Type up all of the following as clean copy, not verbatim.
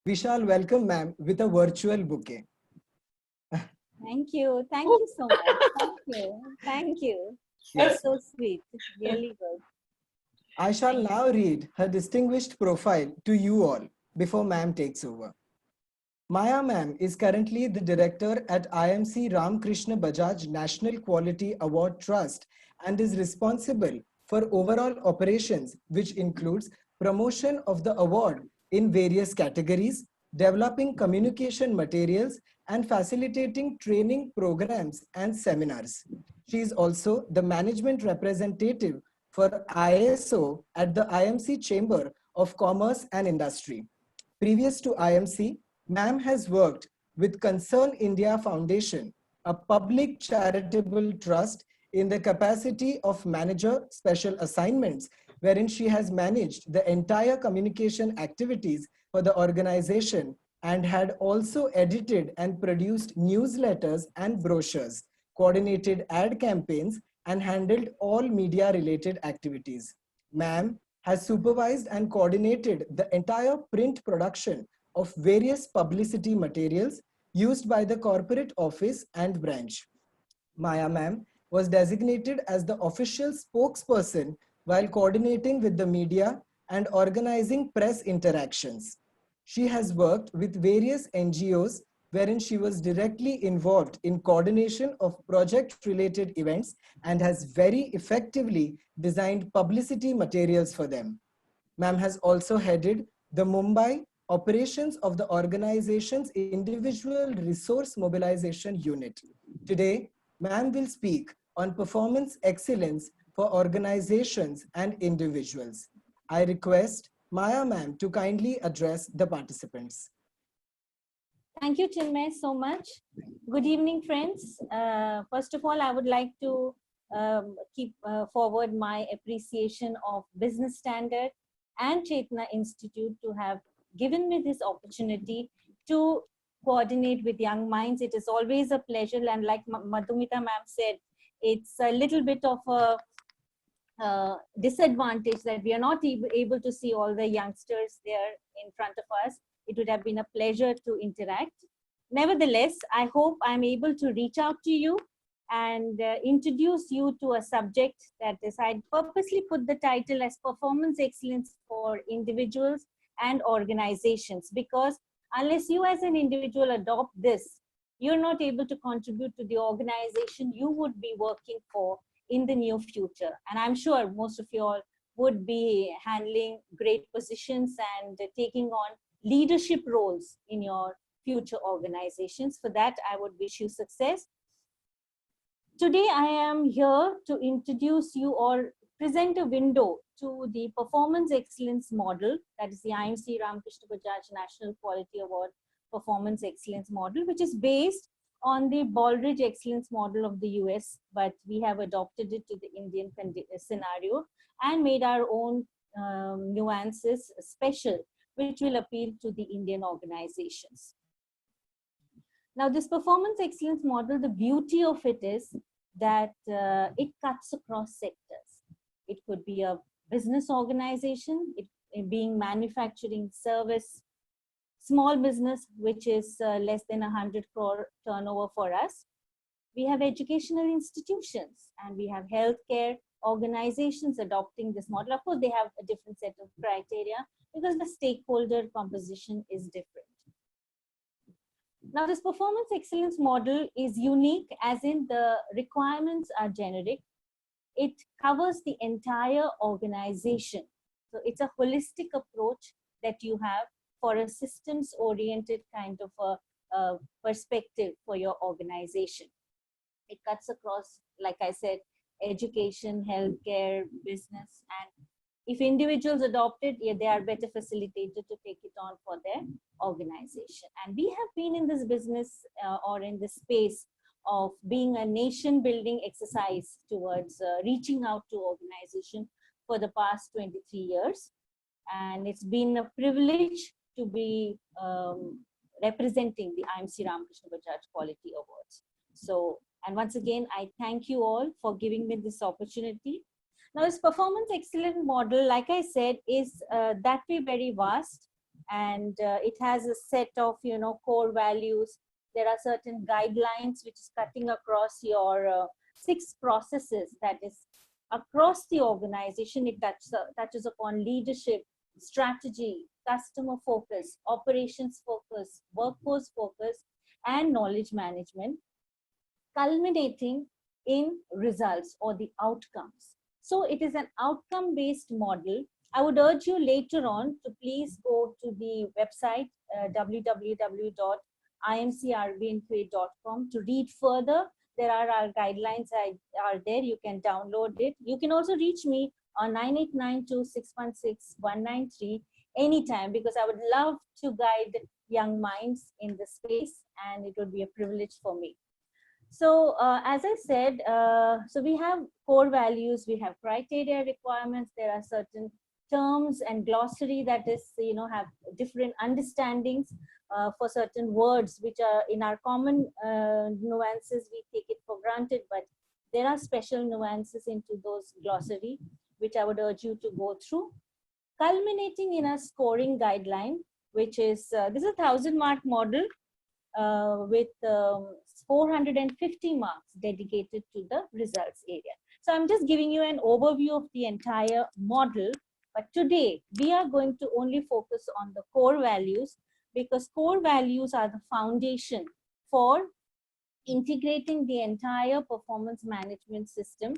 We shall welcome ma'am with a virtual bouquet. Thank you. Thank you so much. Thank you. Thank you. That's so sweet. Really good. I shall now read her distinguished profile to you all before ma'am takes over. Maya ma'am is currently the director at IMC Ramkrishna Bajaj National Quality Award Trust and is responsible for overall operations, which includes promotion of the award in various categories, developing communication materials, and facilitating training programs and seminars. She is also the management representative for ISO at the IMC Chamber of Commerce and Industry. Previous to IMC, ma'am has worked with Concern India Foundation, a public charitable trust in the capacity of manager special assignments, wherein she has managed the entire communication activities for the organization and had also edited and produced newsletters and brochures, coordinated ad campaigns, and handled all media related activities. Ma'am has supervised and coordinated the entire print production of various publicity materials used by the corporate office and branch. Maya ma'am was designated as the official spokesperson while coordinating with the media and organizing press interactions. She has worked with various NGOs wherein she was directly involved in coordination of project-related events and has very effectively designed publicity materials for them. Ma'am has also headed the Mumbai operations of the organization's individual resource mobilization unit. Today, ma'am will speak on performance excellence for organizations and individuals. I request Maya ma'am to kindly address the participants. Thank you, Chinmay, so much. Good evening, friends. First of all, I would like to keep forward my appreciation of Business Standard and Chetna Institute to have given me this opportunity to coordinate with young minds. It is always a pleasure, and like Madhumita ma'am said, it's a little bit of a disadvantage that we are not able to see all the youngsters there in front of us. It would have been a pleasure to interact. Nevertheless, I hope I'm able to reach out to you and introduce you to a subject that is, I purposely put the title as Performance Excellence for Individuals and Organizations, because unless you as an individual adopt this, you're not able to contribute to the organization you would be working for in the near future. And I'm sure most of you all would be handling great positions and taking on leadership roles in your future organizations. For that, I would wish you success. Today, I am here to introduce you or present a window to the performance excellence model, that is the IMC Ramkrishna Bajaj National Quality Award Performance Excellence Model, which is based on the Baldrige Excellence Model of the US, but we have adopted it to the Indian scenario and made our own nuances special, which will appeal to the Indian organizations. Now, this performance excellence model, the beauty of it is that it cuts across sectors. It could be a business organization, it being manufacturing, service, small business, which is less than 100 crore turnover for us. We have educational institutions and we have healthcare organizations adopting this model. Of course, they have a different set of criteria because the stakeholder composition is different. Now, this performance excellence model is unique as in the requirements are generic. It covers the entire organization. So it's a holistic approach that you have for a systems oriented kind of a perspective for your organization. It cuts across, like I said, education, healthcare, business, and if individuals adopt it, yeah, they are better facilitated to take it on for their organization. And we have been in this business or in this space of being a nation building exercise towards reaching out to organization for the past 23 years. And it's been a privilege to be representing the IMC Ramkrishna Bajaj Quality Awards. So, and once again, I thank you all for giving me this opportunity. Now, this performance excellence model, like I said, is that way very vast. and it has a set of, core values. There are certain guidelines which is cutting across your 6 processes, that is across the organization. It touches upon leadership, strategy, customer focus, operations focus, workforce focus, and knowledge management, culminating in results or the outcomes. So it is an outcome-based model. I would urge you later on to please go to the website www.imcrbnqa.com to read further. There are our guidelines are there. You can download it. You can also reach me on 9892616193 anytime, because I would love to guide young minds in this space, and it would be a privilege for me. So as I said, so we have core values, we have criteria requirements, there are certain terms and glossary that is, have different understandings for certain words, which are in our common nuances, we take it for granted, but there are special nuances into those glossary, which I would urge you to go through. Culminating in a scoring guideline, which is, this is a 1000-mark model with 450 marks dedicated to the results area. So I'm just giving you an overview of the entire model, but today we are going to only focus on the core values, because core values are the foundation for integrating the entire performance management system.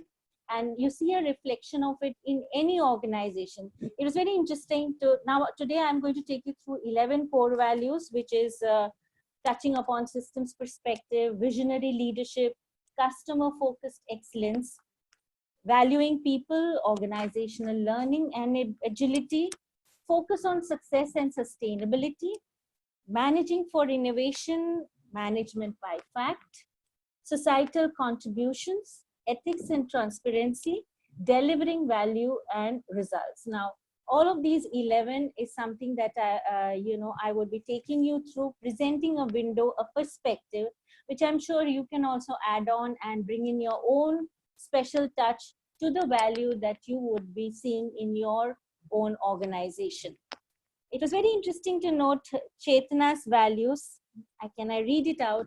And you see a reflection of it in any organization. It was very interesting to, now today I'm going to take you through 11 core values, which is touching upon systems perspective, visionary leadership, customer-focused excellence, valuing people, organizational learning and agility, focus on success and sustainability, managing for innovation, management by fact, societal contributions, ethics and transparency, delivering value and results. Now, all of these 11 is something that I would be taking you through, presenting a window, a perspective, which I'm sure you can also add on and bring in your own special touch to the value that you would be seeing in your own organization. It was very interesting to note Chetana's values. Can I read it out?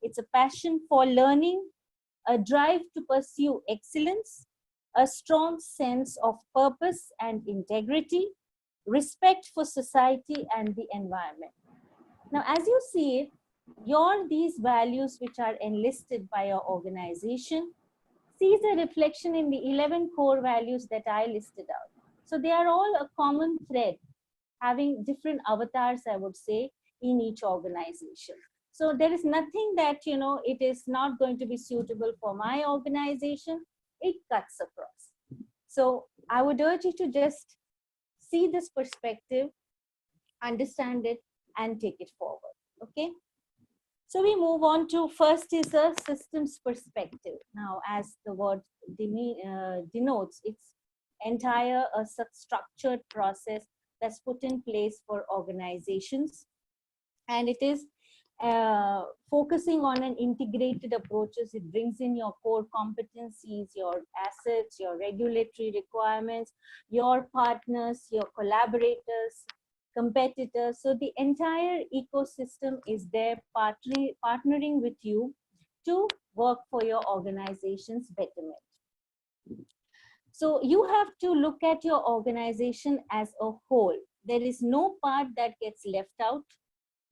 It's a passion for learning, a drive to pursue excellence, a strong sense of purpose and integrity, respect for society and the environment. Now, as you see it, these values which are enlisted by your organization sees a reflection in the 11 core values that I listed out. So they are all a common thread, having different avatars, I would say, in each organization. So there is nothing that, it is not going to be suitable for my organization. It cuts across. So I would urge you to just see this perspective, understand it, and take it forward. Okay. So we move on to, first is a systems perspective. Now, as the word denotes, it's entire a structured process that's put in place for organizations, and it is focusing on an integrated approaches. It brings in your core competencies, your assets, your regulatory requirements, your partners, your collaborators, competitors. So the entire ecosystem is there partnering with you to work for your organization's betterment. So you have to look at your organization as a whole. There is no part that gets left out.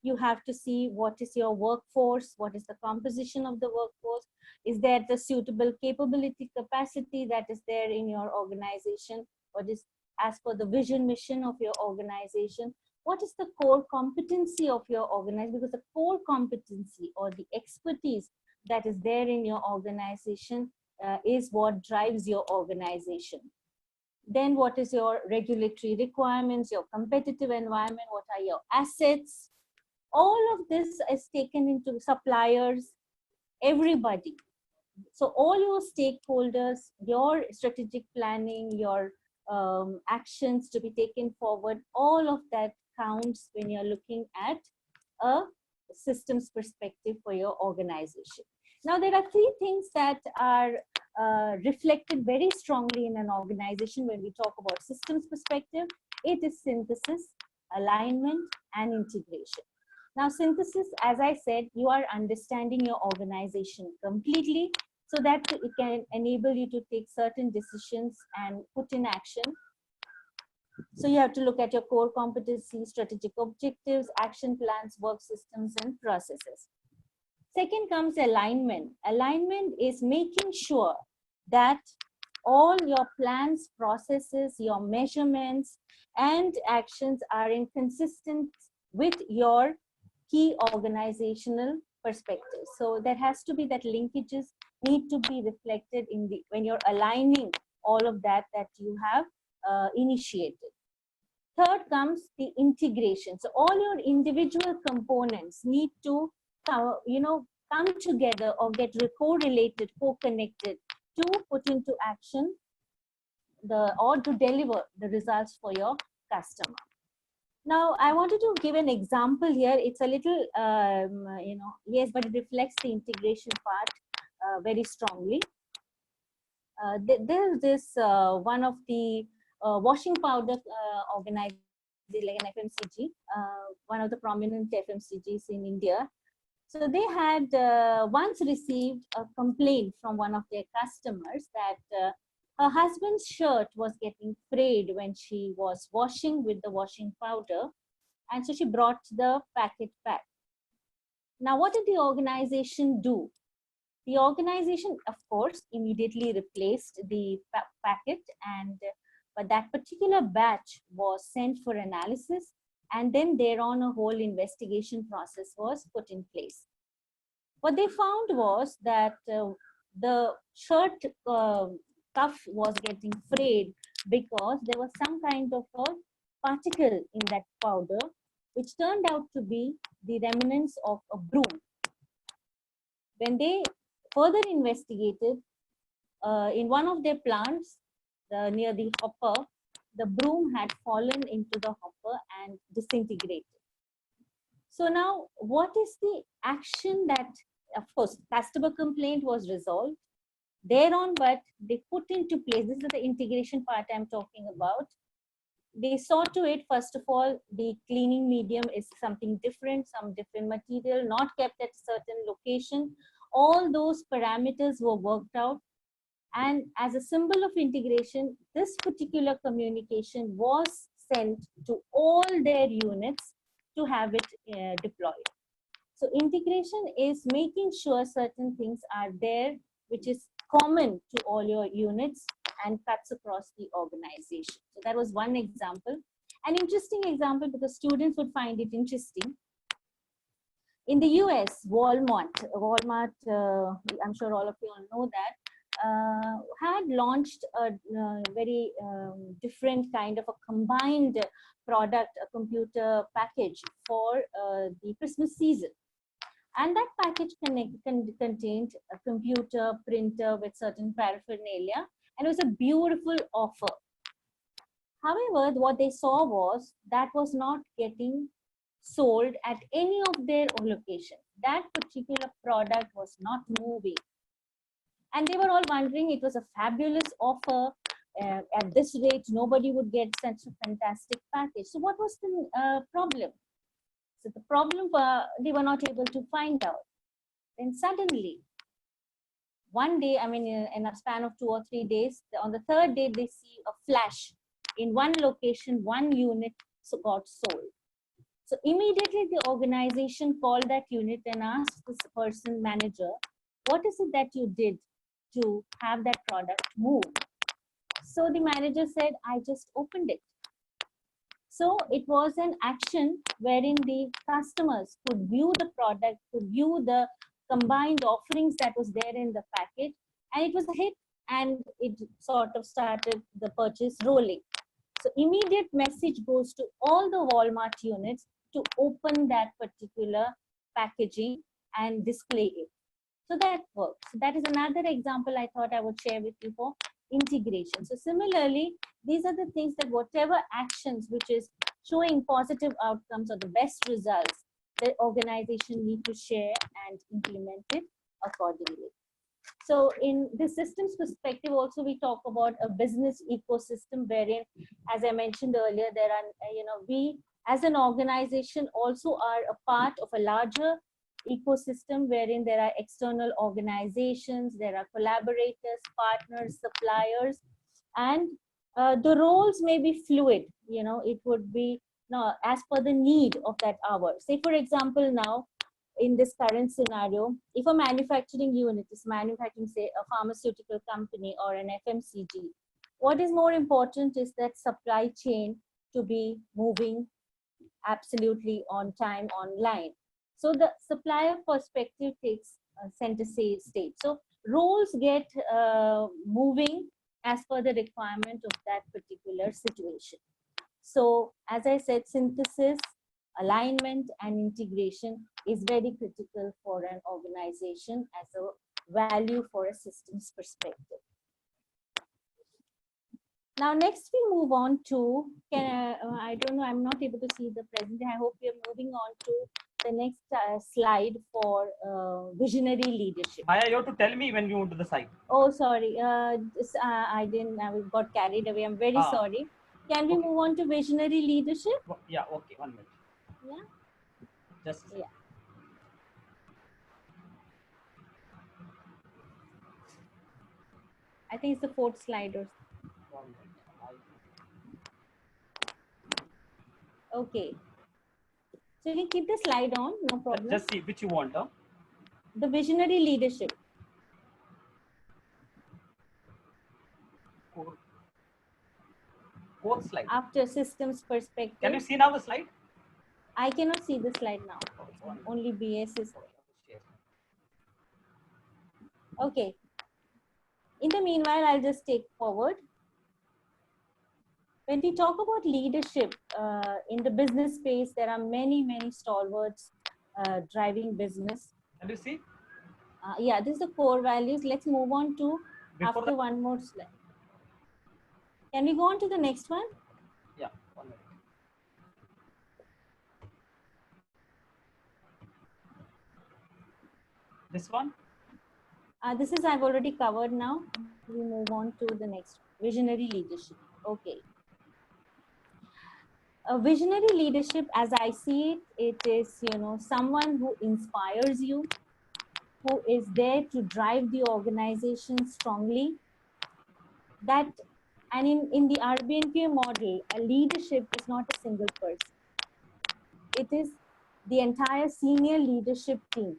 You have to see what is your workforce, what is the composition of the workforce, is there the suitable capability, capacity that is there in your organization, what is as per the vision, mission of your organization, what is the core competency of your organization, because the core competency or the expertise that is there in your organization is what drives your organization. Then what is your regulatory requirements, your competitive environment, what are your assets? All of this is taken into suppliers, everybody. So all your stakeholders, your strategic planning, your actions to be taken forward, all of that counts when you're looking at a systems perspective for your organization. Now, there are 3 things that are reflected very strongly in an organization when we talk about systems perspective. It is synthesis, alignment, and integration. Now, synthesis, as I said, you are understanding your organization completely so that it can enable you to take certain decisions and put in action. So you have to look at your core competencies, strategic objectives, action plans, work systems, and processes. Second comes alignment. Alignment is making sure that all your plans, processes, your measurements, and actions are in consistent with your key organizational perspectives. So there has to be that linkages need to be reflected in the when you're aligning all of that you have initiated. Third comes the integration. So all your individual components need to come together or get correlated, co-connected to put into action or to deliver the results for your customer. Now, I wanted to give an example here. It's a little, yes, but it reflects the integration part very strongly. There's this one of the washing powder organization, like an FMCG, one of the prominent FMCGs in India. So they had once received a complaint from one of their customers that her husband's shirt was getting frayed when she was washing with the washing powder. And so she brought the packet back. Now, what did the organization do? The organization, of course, immediately replaced the packet, but that particular batch was sent for analysis, and then thereon a whole investigation process was put in place. What they found was that the shirt cuff was getting frayed because there was some kind of a particle in that powder, which turned out to be the remnants of a broom. When they further investigated, in one of their plants near the hopper, the broom had fallen into the hopper and disintegrated. So now, what is the action that, of course, customer complaint was resolved thereon, but they put into place, this is the integration part I'm talking about. They saw to it, first of all, the cleaning medium is something different, some different material, not kept at a certain location. All those parameters were worked out. And as a symbol of integration, this particular communication was sent to all their units to have it deployed. So integration is making sure certain things are there, which is common to all your units and cuts across the organization. So that was one example. An interesting example, because students would find it interesting. In the US, Walmart, I'm sure all of you all know that, had launched a very different kind of a combined product, a computer package for the Christmas season. And that package contained a computer, printer with certain paraphernalia, and it was a beautiful offer. However, what they saw was that was not getting sold at any of their locations. That particular product was not moving. And they were all wondering, it was a fabulous offer. At this rate, nobody would get such a fantastic package. So what was the problem? So the problem, they were not able to find out. Then suddenly, one day, I mean, in a span of 2 or 3 days, on the third day, they see a flash. In one location, one unit got sold. So immediately the organization called that unit and asked this person, manager, what is it that you did to have that product move? So the manager said, I just opened it. So it was an action wherein the customers could view the product, could view the combined offerings that was there in the package, and it was a hit, and it sort of started the purchase rolling. So immediate message goes to all the Walmart units to open that particular packaging and display it. So that works. So that is another example I thought I would share with you for integration. So similarly, these are the things that whatever actions which is showing positive outcomes or the best results, the organization need to share and implement it accordingly. So in the systems perspective also, we talk about a business ecosystem wherein, as I mentioned earlier, there are, we as an organization also are a part of a larger ecosystem wherein there are external organizations, there are collaborators, partners, suppliers, and the roles may be fluid. You know, it would be now as per the need of that hour. Say, for example, now in this current scenario, if a manufacturing unit is manufacturing, say, a pharmaceutical company or an FMCG, what is more important is that supply chain to be moving absolutely on time, online. So the supplier perspective takes center stage. So roles get moving as per the requirement of that particular situation. So as I said, synthesis, alignment, and integration is very critical for an organization as a value for a systems perspective. Now, next we move on to, I don't know, I'm not able to see the presentation. I hope we are moving on to the next slide for visionary leadership. Maya, you have to tell me when you move to the site. Oh, sorry. I didn't, I got carried away. I'm very sorry. Can we move on to visionary leadership? Yeah, okay, 1 minute. Yeah. Just a second. Yeah. I think it's the fourth slide or okay. So you can keep the slide on, no problem. Just see which you want, huh? The visionary leadership. Fourth slide. After systems perspective. Can you see now the slide? I cannot see the slide now. Only BS is. Okay. In the meanwhile, I'll just take forward. When we talk about leadership in the business space, there are many stalwarts driving business. Can you see? Yeah, this is the core values. Let's move on to after one more slide. Can we go on to the next one? Yeah, 1 minute. This one? This is I've already covered now. We move on to the next one. Visionary leadership. Okay. A visionary leadership, as I see it, it is, you know, someone who inspires you, who is there to drive the organization strongly. That, and in the RBNPA model, a leadership is not a single person. It is the entire senior leadership team,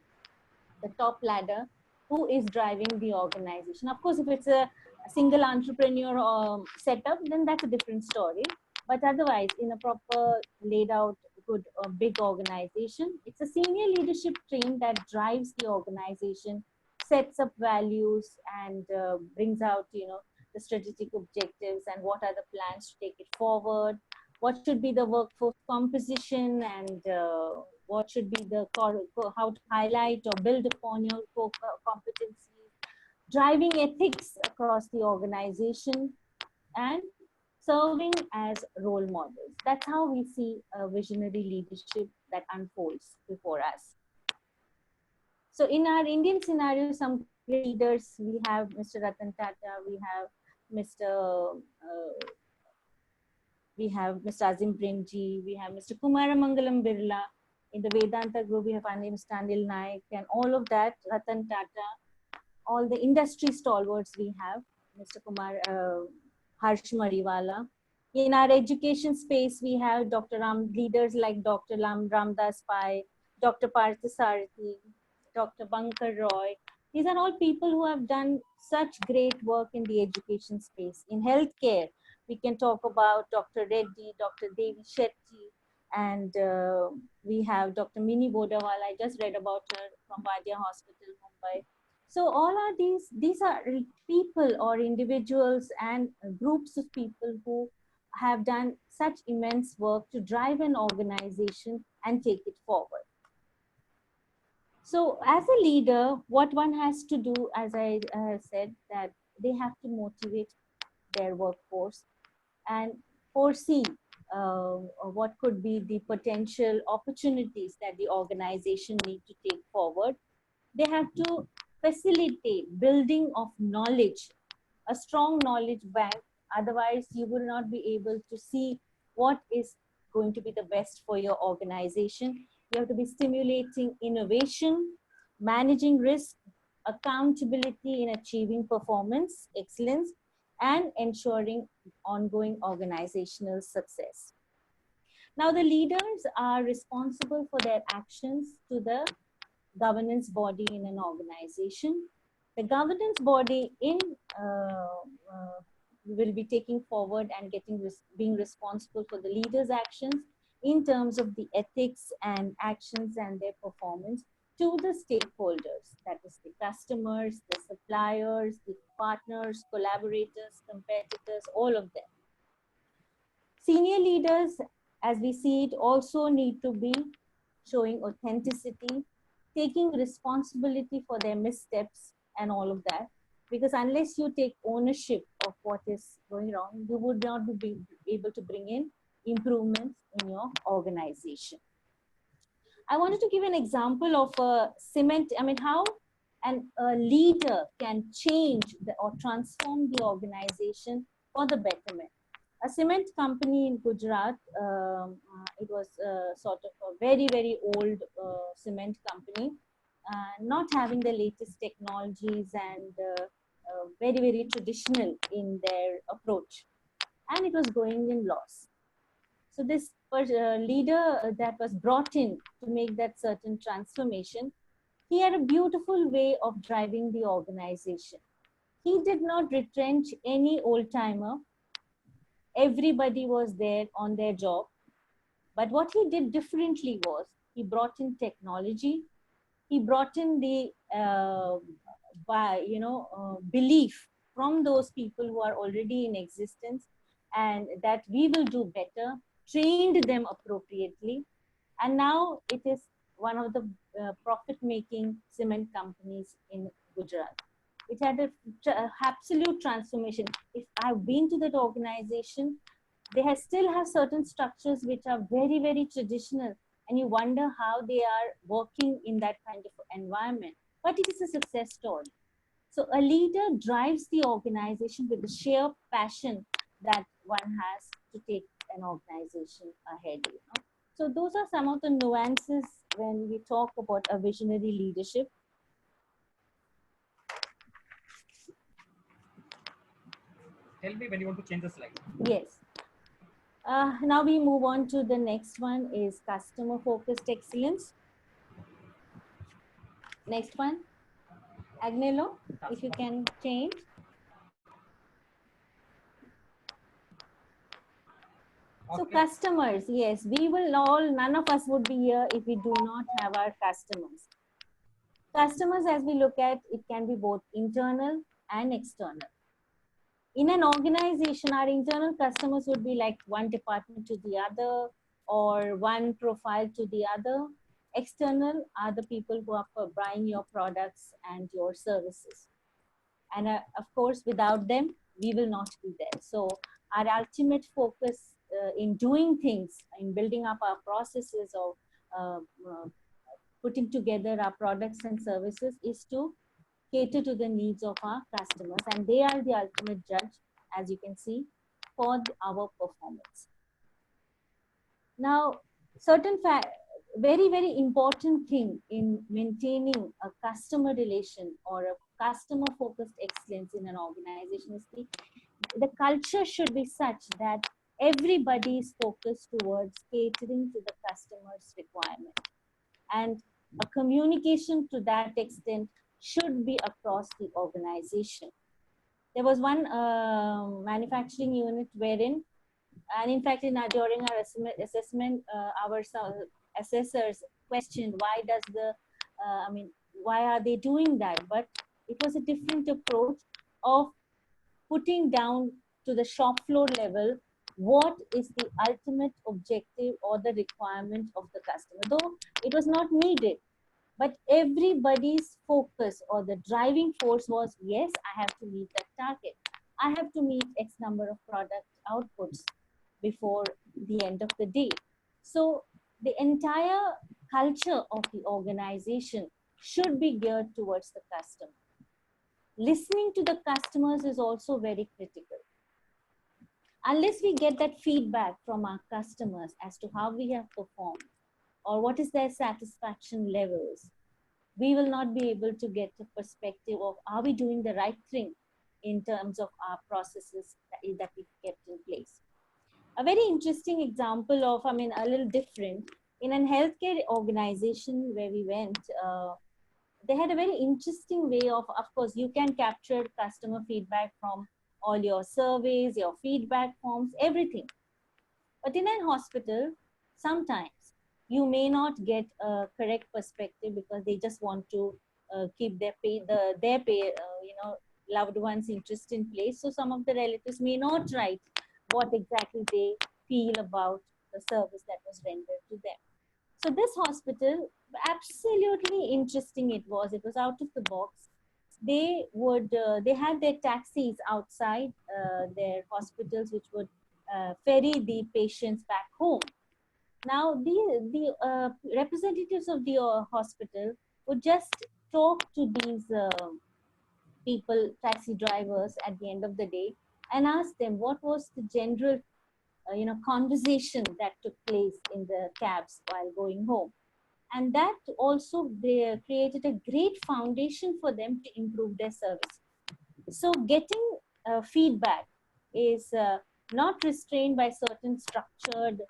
the top ladder, who is driving the organization. Of course, if it's a single entrepreneur setup, then that's a different story. But otherwise, in a proper laid out, good, big organization, it's a senior leadership team that drives the organization, sets up values, and brings out, you know, the strategic objectives and what are the plans to take it forward. What should be the workforce composition, and what should be the how to highlight or build upon your core competencies, driving ethics across the organization, and serving as role models. That's how we see a visionary leadership that unfolds before us. So in our Indian scenario, some leaders, we have Mr. Ratan Tata, we have Mr. Azim Premji, we have Mr. Kumaramangalam Birla. In the Vedanta group, we have Mr. Anil Naik, and all of that, Ratan Tata, all the industry stalwarts we have, Mr. Harsh Mariwala. In our education space, we have leaders like Dr. Ramdas Pai, Dr. Parthasarathi, Dr. Bankar Roy. These are all people who have done such great work in the education space. In healthcare, we can talk about Dr. Reddy, Dr. Devi Shetty, and we have Dr. Mini Bodawal. I just read about her from Vadya Hospital, Mumbai. So all are these are people or individuals and groups of people who have done such immense work to drive an organization and take it forward. So as a leader, what one has to do, as I said, that they have to motivate their workforce and foresee what could be the potential opportunities that the organization need to take forward. They have to facilitate building of knowledge, a strong knowledge bank. Otherwise, you will not be able to see what is going to be the best for your organization. You have to be stimulating innovation, managing risk, accountability in achieving performance excellence, and ensuring ongoing organizational success. Now, the leaders are responsible for their actions to the governance body in an organization. The governance body will be taking forward and being responsible for the leaders' actions in terms of the ethics and actions and their performance to the stakeholders, that is the customers, the suppliers, the partners, collaborators, competitors, all of them. Senior leaders, as we see it, also need to be showing authenticity, taking responsibility for their missteps and all of that. Because unless you take ownership of what is going wrong, you would not be able to bring in improvements in your organization. I wanted to give an example of a cement, how a leader can change or transform the organization for the betterment. A cement company in Gujarat, it was sort of a very, very old cement company, not having the latest technologies and very, very traditional in their approach. And it was going in loss. So this leader that was brought in to make that certain transformation, he had a beautiful way of driving the organization. He did not retrench any old timer. Everybody was there on their job. But what he did differently was he brought in technology. He brought in the belief from those people who are already in existence, and that we will do better, trained them appropriately. And now it is one of the profit-making cement companies in Gujarat. It had an absolute transformation. If I've been to that organization, they still have certain structures which are very, very traditional. And you wonder how they are working in that kind of environment. But it is a success story. So a leader drives the organization with the sheer passion that one has to take an organization ahead. So those are some of the nuances when we talk about a visionary leadership. Tell me when you want to change the slide. Yes. Now we move on to the next one is customer focused excellence. Next one, Agnello, if you can change. Okay. So customers, yes, we will all, none of us would be here if we do not have our customers. Customers, as we look at, it can be both internal and external. In an organization, our internal customers would be like one department to the other or one profile to the other. External are the people who are buying your products and your services. And of course, without them, we will not be there. So our ultimate focus in doing things, in building up our processes or putting together our products and services is to cater to the needs of our customers, and they are the ultimate judge, as you can see, for our performance. Now, very, very important thing in maintaining a customer relation or a customer focused excellence in an organization is the culture should be such that everybody is focused towards catering to the customer's requirement, and a communication to that extent should be across the organization. There was one manufacturing unit wherein, and in fact, during our assessment, our assessors questioned why are they doing that? But it was a different approach of putting down to the shop floor level what is the ultimate objective or the requirement of the customer. Though it was not needed, but everybody's focus or the driving force was, yes, I have to meet that target. I have to meet X number of product outputs before the end of the day. So the entire culture of the organization should be geared towards the customer. Listening to the customers is also very critical. unless we get that feedback from our customers as to how we have performed or what is their satisfaction levels, we will not be able to get a perspective of are we doing the right thing in terms of our processes that we've kept in place. A very interesting example of, I mean, a little different, in a healthcare organization where we went, they had a very interesting way of course, you can capture customer feedback from all your surveys, your feedback forms, everything. But in a hospital, sometimes you may not get a correct perspective because they just want to keep their loved ones' interest in place. So some of the relatives may not write what exactly they feel about the service that was rendered to them. So this hospital, absolutely interesting it was. It was out of the box. They had their taxis outside their hospitals, which would ferry the patients back home. Now, the representatives of the hospital would just talk to these people, taxi drivers, at the end of the day, and ask them what was the general, conversation that took place in the cabs while going home. And that also they created a great foundation for them to improve their service. So getting feedback is not restrained by certain structured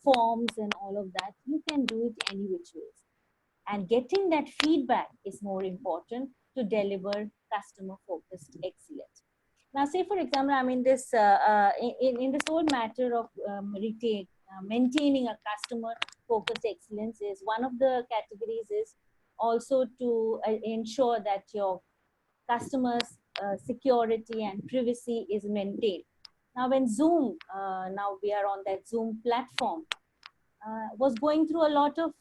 forms and all of that. You can do it any which ways. And getting that feedback is more important to deliver customer focused excellence. Now, say for example, I mean this in this whole matter of maintaining a customer focused excellence is one of the categories is also to ensure that your customers' security and privacy is maintained. Now, when Zoom, now we are on that Zoom platform, was going through a lot of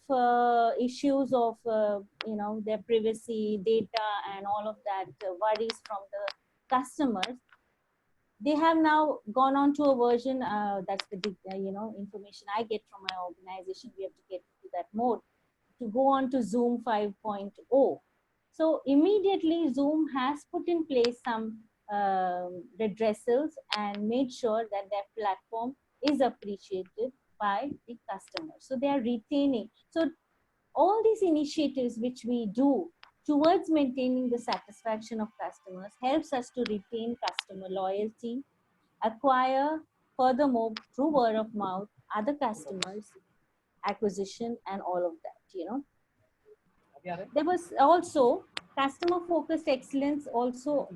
issues of, their privacy, data, and all of that worries from the customers. They have now gone on to a version, that's the information I get from my organization. We have to get into that mode to go on to Zoom 5.0. So immediately Zoom has put in place some redressals and made sure that their platform is appreciated by the customers. So they are retaining. So all these initiatives which we do towards maintaining the satisfaction of customers helps us to retain customer loyalty, acquire furthermore through word of mouth, other customers, acquisition, and all of that, There was also customer focused excellence also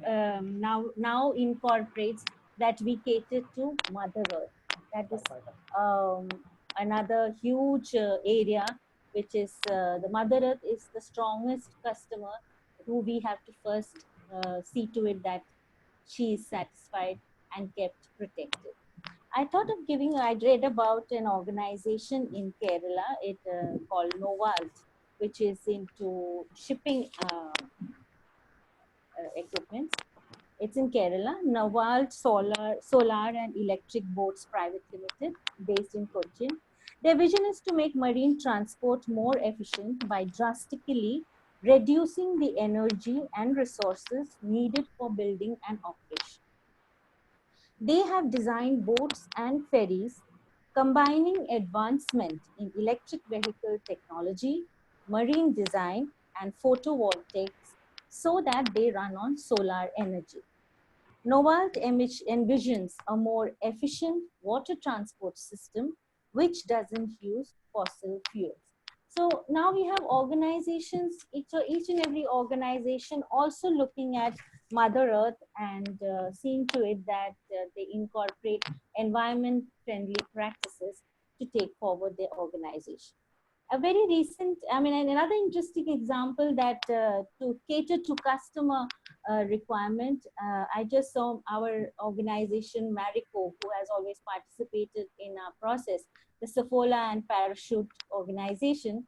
now incorporates that we cater to Mother Earth. That is another huge area, which is the Mother Earth is the strongest customer who we have to first see to it that she is satisfied and kept protected. I thought of I read about an organization in Kerala, called Novalt, which is into shipping equipment. It's in Kerala, Novalt Solar and Electric Boats Private Limited, based in Cochin. Their vision is to make marine transport more efficient by drastically reducing the energy and resources needed for building and operation. They have designed boats and ferries combining advancement in electric vehicle technology, marine design, and photovoltaics so that they run on solar energy. Novalt envisions a more efficient water transport system which doesn't use fossil fuels. So now we have organizations, each and every organization also looking at Mother Earth and seeing to it that they incorporate environment-friendly practices to take forward their organization. A very recent, another interesting example that to cater to customer requirement, I just saw our organization, Marico, who has always participated in our process, the Saffola and Parachute organization.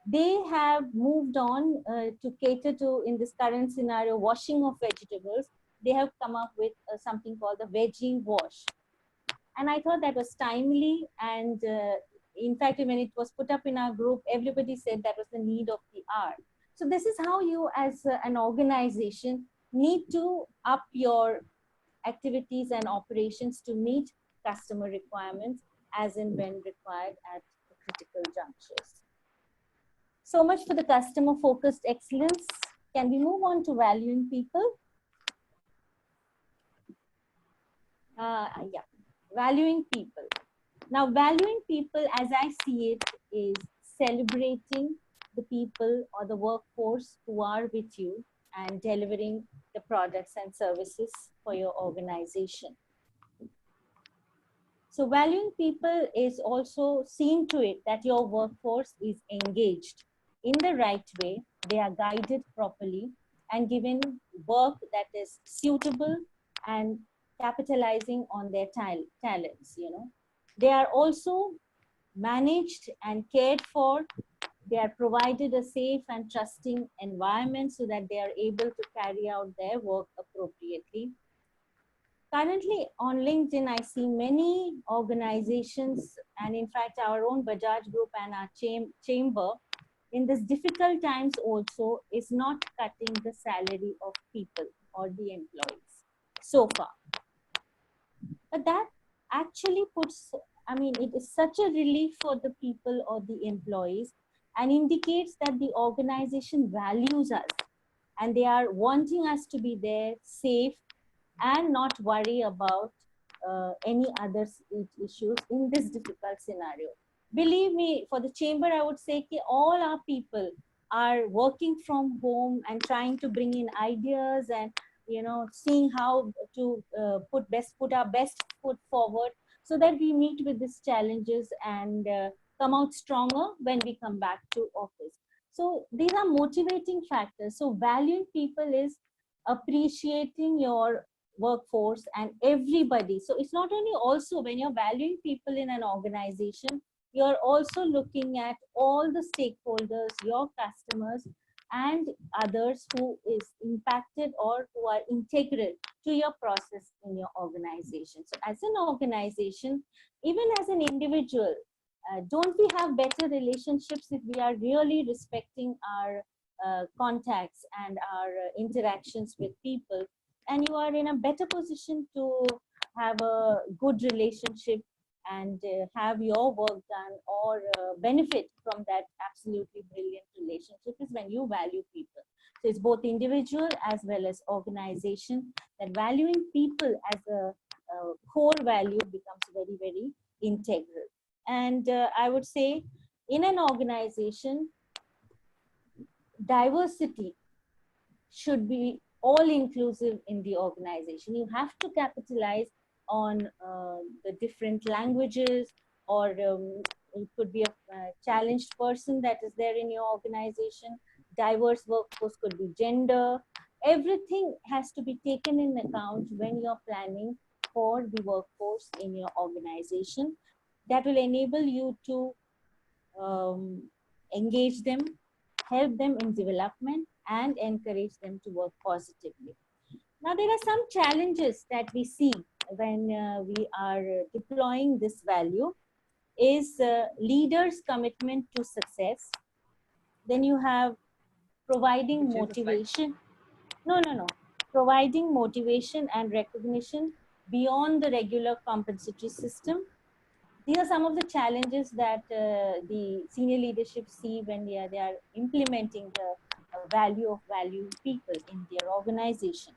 They have moved on to cater to, in this current scenario, washing of vegetables. They have come up with something called the Veggie Wash. And I thought that was timely. And in fact, when it was put up in our group, everybody said that was the need of the hour. So this is how you, as an organization, need to up your activities and operations to meet customer requirements as and when required at critical junctures. So much for the customer focused excellence. Can we move on to valuing people? Yeah, valuing people. Now, valuing people, as I see it, is celebrating the people or the workforce who are with you and delivering the products and services for your organization. So valuing people is also seeing to it that your workforce is engaged in the right way, they are guided properly and given work that is suitable and capitalizing on their talents, you know. They are also managed and cared for. They are provided a safe and trusting environment so that they are able to carry out their work appropriately. Currently on LinkedIn, I see many organizations, and in fact, our own Bajaj Group and our chamber, in this difficult times also, is not cutting the salary of people or the employees so far. But that actually puts, I mean, it is such a relief for the people or the employees and indicates that the organization values us and they are wanting us to be there, safe, and not worry about any other issues in this difficult scenario. Believe me, for the chamber, I would say that all our people are working from home and trying to bring in ideas and, you know, seeing how to put our best foot forward so that we meet with these challenges and come out stronger when we come back to office. So these are motivating factors. So valuing people is appreciating your workforce and everybody. So it's not only, also when you're valuing people in an organization, you're also looking at all the stakeholders, your customers and others who is impacted or who are integral to your process in your organization. So as an organization, even as an individual, don't we have better relationships if we are really respecting our contacts and our interactions with people, and you are in a better position to have a good relationship and have your work done or benefit from that absolutely brilliant relationship is when you value people. So it's both individual as well as organization, that valuing people as a core value becomes very, very integral. And I would say in an organization, diversity should be all inclusive in the organization. You have to capitalize on the different languages, or it could be a challenged person that is there in your organization. Diverse workforce could be gender. Everything has to be taken in account when you're planning for the workforce in your organization. That will enable you to engage them, help them in development, and encourage them to work positively. Now, there are some challenges that we see when we are deploying this value is leaders' commitment to success. Then you have providing motivation. No. Providing motivation and recognition beyond the regular compensatory system. These are some of the challenges that the senior leadership see when they are implementing the value of valuing people in their organization.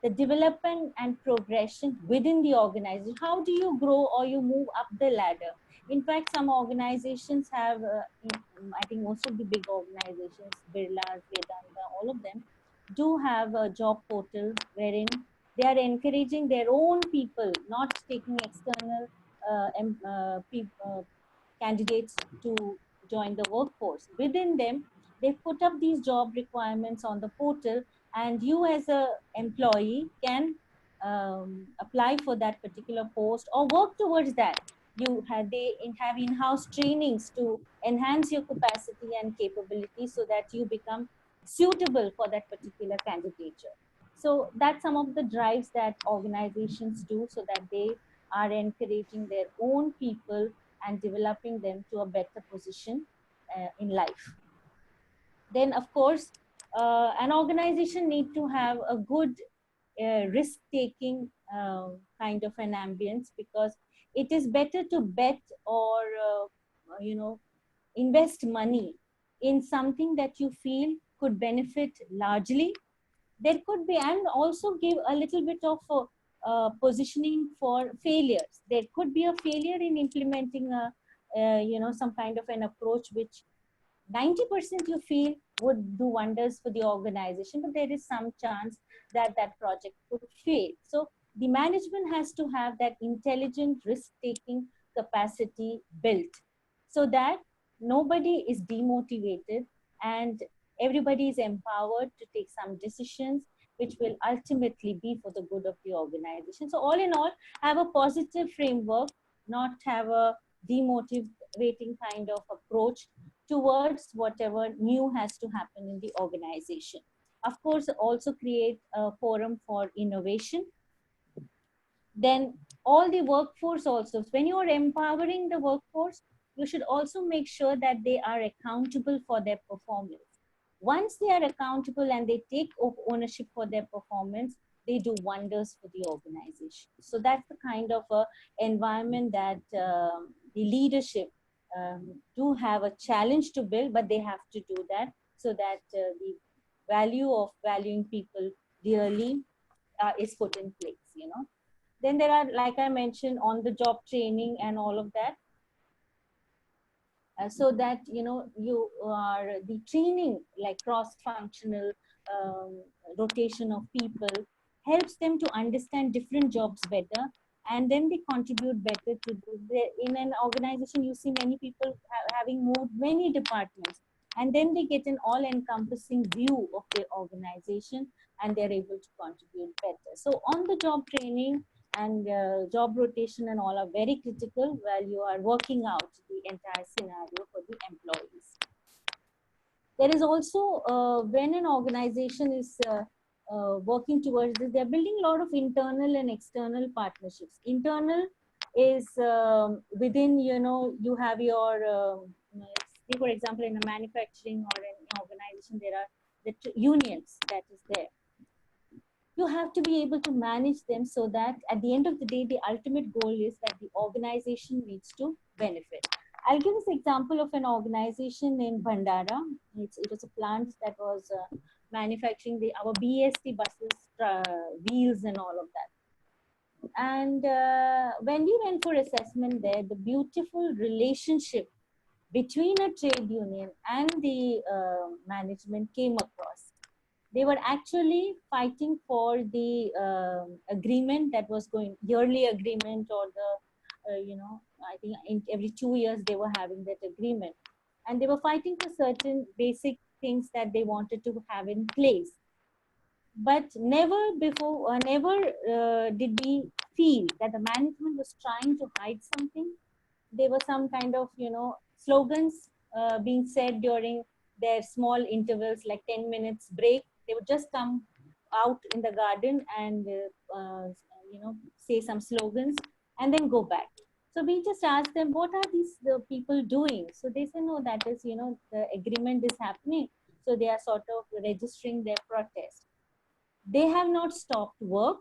The development and progression within the organization. How do you grow or you move up the ladder? In fact, some organizations have, I think most of the big organizations, Birla, Vedanta, all of them, do have a job portal wherein they are encouraging their own people, not taking external candidates to join the workforce. Within them, they put up these job requirements on the portal, and you as a employee can apply for that particular post or work towards that. They have in-house trainings to enhance your capacity and capability so that you become suitable for that particular candidature. So that's some of the drives that organizations do so that they are encouraging their own people and developing them to a better position in life. Then, of course, an organization need to have a good risk-taking kind of an ambience, because it is better to bet or, invest money in something that you feel could benefit largely. There could be, and also give a little bit of positioning for failures. There could be a failure in implementing some kind of an approach which 90% you feel would do wonders for the organization, but there is some chance that that project could fail. So the management has to have that intelligent risk-taking capacity built so that nobody is demotivated and everybody is empowered to take some decisions which will ultimately be for the good of the organization. So all in all, have a positive framework, not have a demotivating kind of approach towards whatever new has to happen in the organization. Of course, also create a forum for innovation. Then all the workforce also, when you are empowering the workforce, you should also make sure that they are accountable for their performance. Once they are accountable and they take ownership for their performance, they do wonders for the organization. So that's the kind of environment that the leadership do have a challenge to build, but they have to do that so that the value of valuing people really is put in place, Then there are, like I mentioned, on the job training and all of that. So that, you are the training, like cross-functional rotation of people helps them to understand different jobs better, and then they contribute better to in an organization. You see many people having moved many departments, and then they get an all-encompassing view of their organization and they're able to contribute better. So on the job training and job rotation and all are very critical while you are working out the entire scenario for the employees. There is also, when an organization is working towards this, they're building a lot of internal and external partnerships. Internal is within, you have your, say for example, in a manufacturing or an organization, there are the unions that is there. You have to be able to manage them so that at the end of the day, the ultimate goal is that the organization needs to benefit. I'll give this example of an organization in Bhandara. It was a plant that was manufacturing our BST buses, wheels and all of that. And when we went for assessment there, the beautiful relationship between a trade union and the management came across. They were actually fighting for the agreement that was going, yearly agreement, or the, I think every 2 years they were having that agreement. And they were fighting for certain basic things that they wanted to have in place. But never before, never did we feel that the management was trying to hide something. There were some kind of, slogans being said during their small intervals, like 10 minutes break. They would just come out in the garden and, say some slogans and then go back. So we just asked them, what are these people doing? So they said, no, that is, the agreement is happening. So they are sort of registering their protest. They have not stopped work.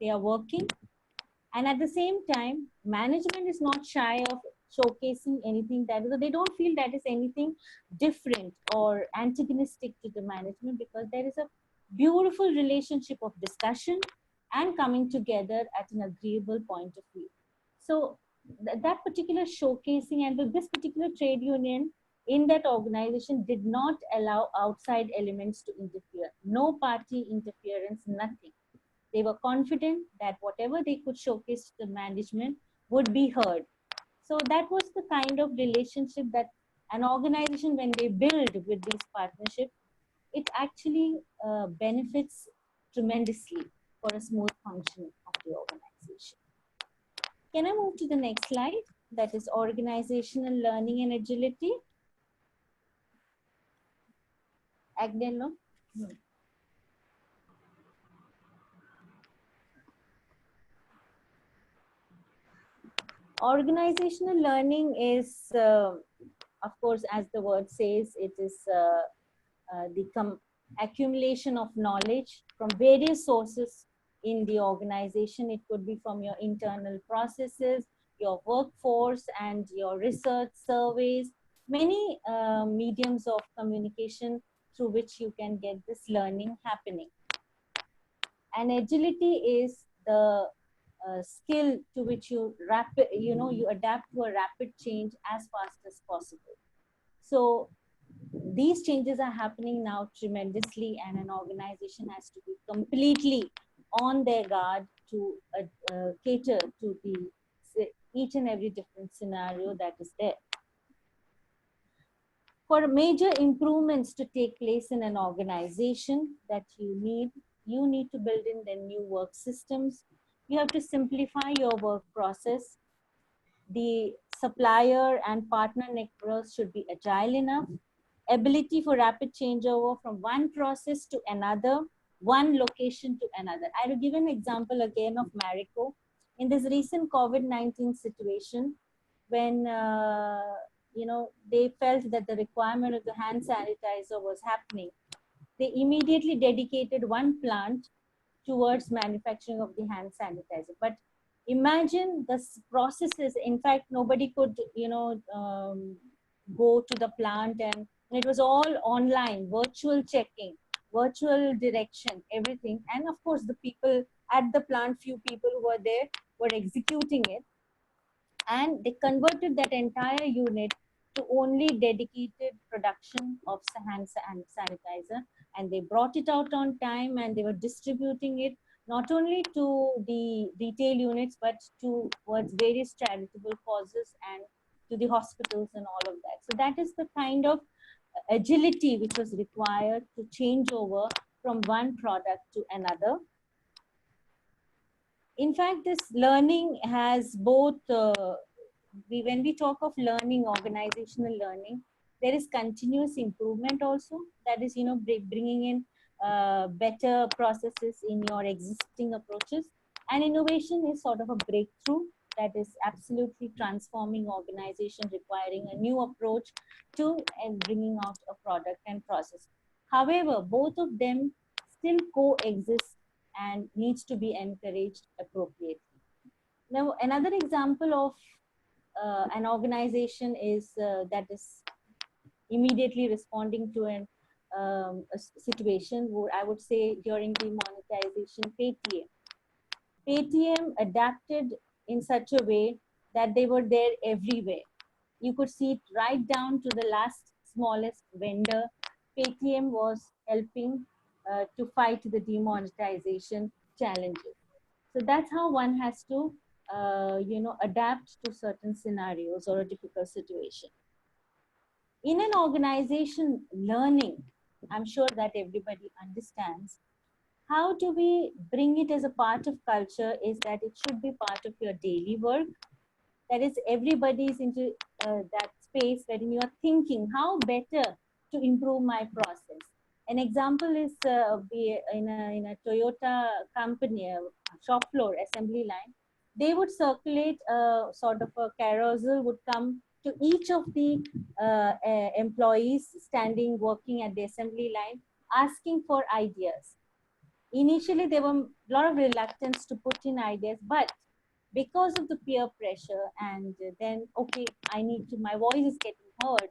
They are working. And at the same time, management is not shy of showcasing anything that is, they don't feel that is anything different or antagonistic to the management, because there is a beautiful relationship of discussion and coming together at an agreeable point of view. So that particular showcasing and this particular trade union in that organization did not allow outside elements to interfere. No party interference, nothing. They were confident that whatever they could showcase to the management would be heard. So that was the kind of relationship that an organization, when they build with these partnerships, it actually benefits tremendously for a smooth function of the organization. Can I move to the next slide? That is organizational learning and agility. Agnello? Organizational learning is, of course, as the word says, it is the accumulation of knowledge from various sources in the organization. It could be from your internal processes, your workforce, and your research surveys, many mediums of communication through which you can get this learning happening. And agility is the skill to which you you adapt to a rapid change as fast as possible. So these changes are happening now tremendously, and an organization has to be completely on their guard to cater to each and every different scenario that is there. For major improvements to take place in an organization that you need to build in the new work systems. You have to simplify your work process. The supplier and partner networks should be agile enough. Ability for rapid changeover from one process to another, one location to another. I will give an example again of Marico. In this recent COVID-19 situation, when they felt that the requirement of the hand sanitizer was happening, they immediately dedicated one plant towards manufacturing of the hand sanitizer. But imagine the processes. In fact, nobody could go to the plant, and it was all online, virtual checking, virtual direction, everything. And of course, the people at the plant, few people who were there, were executing it, and they converted that entire unit to only dedicated production of hand sanitizer, and they brought it out on time, and they were distributing it not only to the retail units but towards various charitable causes and to the hospitals and all of that. So that is the kind of agility which was required to change over from one product to another. In fact, this learning has both, when we talk of learning, organizational learning, there is continuous improvement also. That is, bringing in better processes in your existing approaches. And innovation is sort of a breakthrough that is absolutely transforming organization, requiring a new approach to and bringing out a product and process. However, both of them still coexist and needs to be encouraged appropriately. Now, another example of an organization is that is immediately responding to a situation where I would say during demonetization, Paytm. Paytm adapted in such a way that they were there everywhere. You could see it right down to the last smallest vendor. Paytm was helping to fight the demonetization challenges. So that's how one has to, adapt to certain scenarios or a difficult situation. In an organization, learning, I'm sure that everybody understands. How do we bring it as a part of culture is that it should be part of your daily work. That is, everybody is into that space wherein you are thinking how better to improve my process. An example is in a Toyota company, a shop floor assembly line, they would circulate a sort of a carousel would come to each of the employees standing working at the assembly line, asking for ideas. Initially, there were a lot of reluctance to put in ideas, but because of the peer pressure, and then, okay, my voice is getting heard,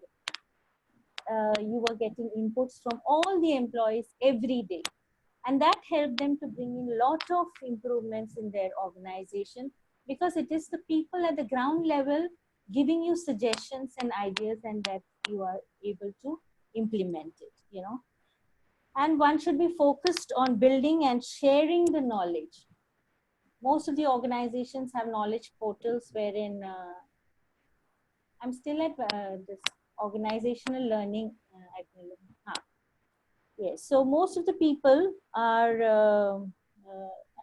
you were getting inputs from all the employees every day. And that helped them to bring in a lot of improvements in their organization, because it is the people at the ground level giving you suggestions and ideas, and that you are able to implement it, And one should be focused on building and sharing the knowledge. Most of the organizations have knowledge portals wherein I'm still at this organizational learning. Yes, so most of the people are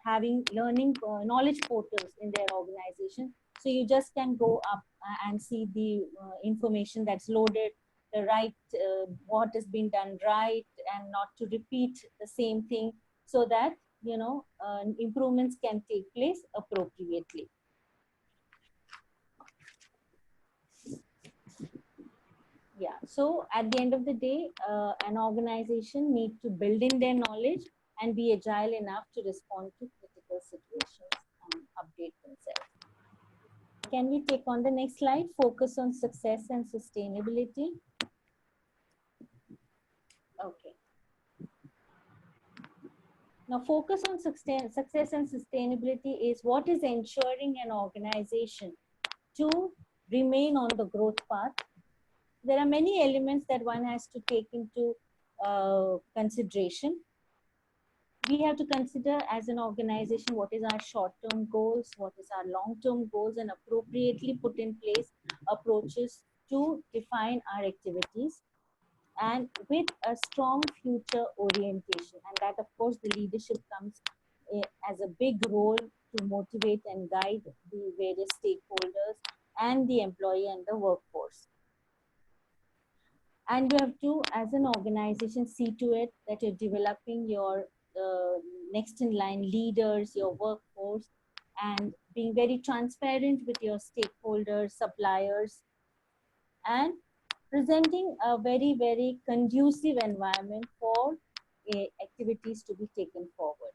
having learning knowledge portals in their organization. So you just can go up and see the information that's loaded, the right, what has been done right, and not to repeat the same thing, so that improvements can take place appropriately. Yeah, so at the end of the day, an organization needs to build in their knowledge and be agile enough to respond to critical situations and update themselves. Can we take on the next slide? Focus on success and sustainability. Okay. Now, focus on success and sustainability is what is ensuring an organization to remain on the growth path. There are many elements that one has to take into consideration. We have to consider as an organization what is our short-term goals, what is our long-term goals, and appropriately put in place approaches to define our activities, and with a strong future orientation. And that, of course, the leadership comes as a big role to motivate and guide the various stakeholders and the employee and the workforce. And you have to, as an organization, see to it that you're developing your next in line leaders, your workforce, and being very transparent with your stakeholders, suppliers, and presenting a very, very conducive environment for activities to be taken forward.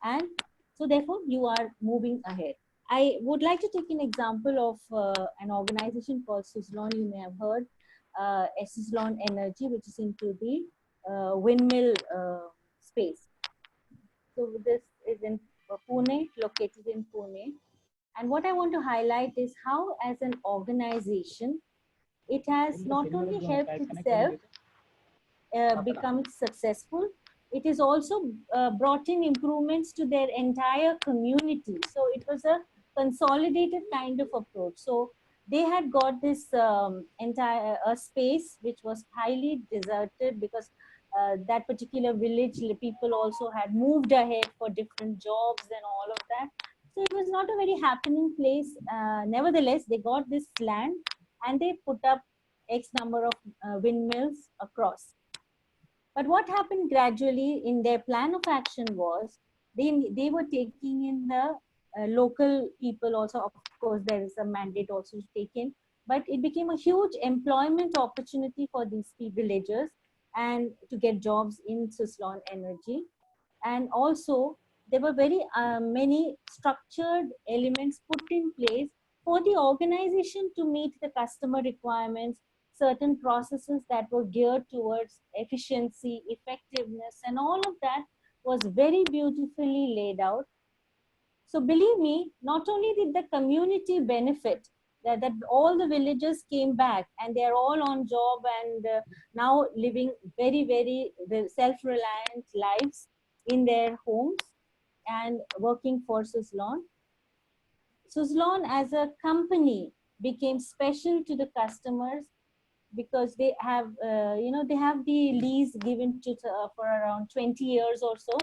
And so therefore you are moving ahead. I would like to take an example of an organization called Suzlon. You may have heard Suzlon Energy, which is into the windmill space. So this is in Pune, located in Pune. And what I want to highlight is how, as an organization, it has not only helped itself become successful, it is also brought in improvements to their entire community. So it was a consolidated kind of approach. So they had got this entire space which was highly deserted, because that particular village people also had moved ahead for different jobs and all of that. So it was not a very happening place. Nevertheless, they got this land and they put up X number of windmills across. But what happened gradually in their plan of action was they were taking in the local people also. Of course, there is a mandate also to take in, but it became a huge employment opportunity for these villagers and to get jobs in Suzlon Energy. And also there were very many structured elements put in place for the organization to meet the customer requirements, certain processes that were geared towards efficiency, effectiveness, and all of that was very beautifully laid out. So believe me, not only did the community benefit, that all the villagers came back and they're all on job and now living very, very self-reliant lives in their homes and working for Suzlon. Suzlon as a company became special to the customers because they have, they have the lease given to for around 20 years or so.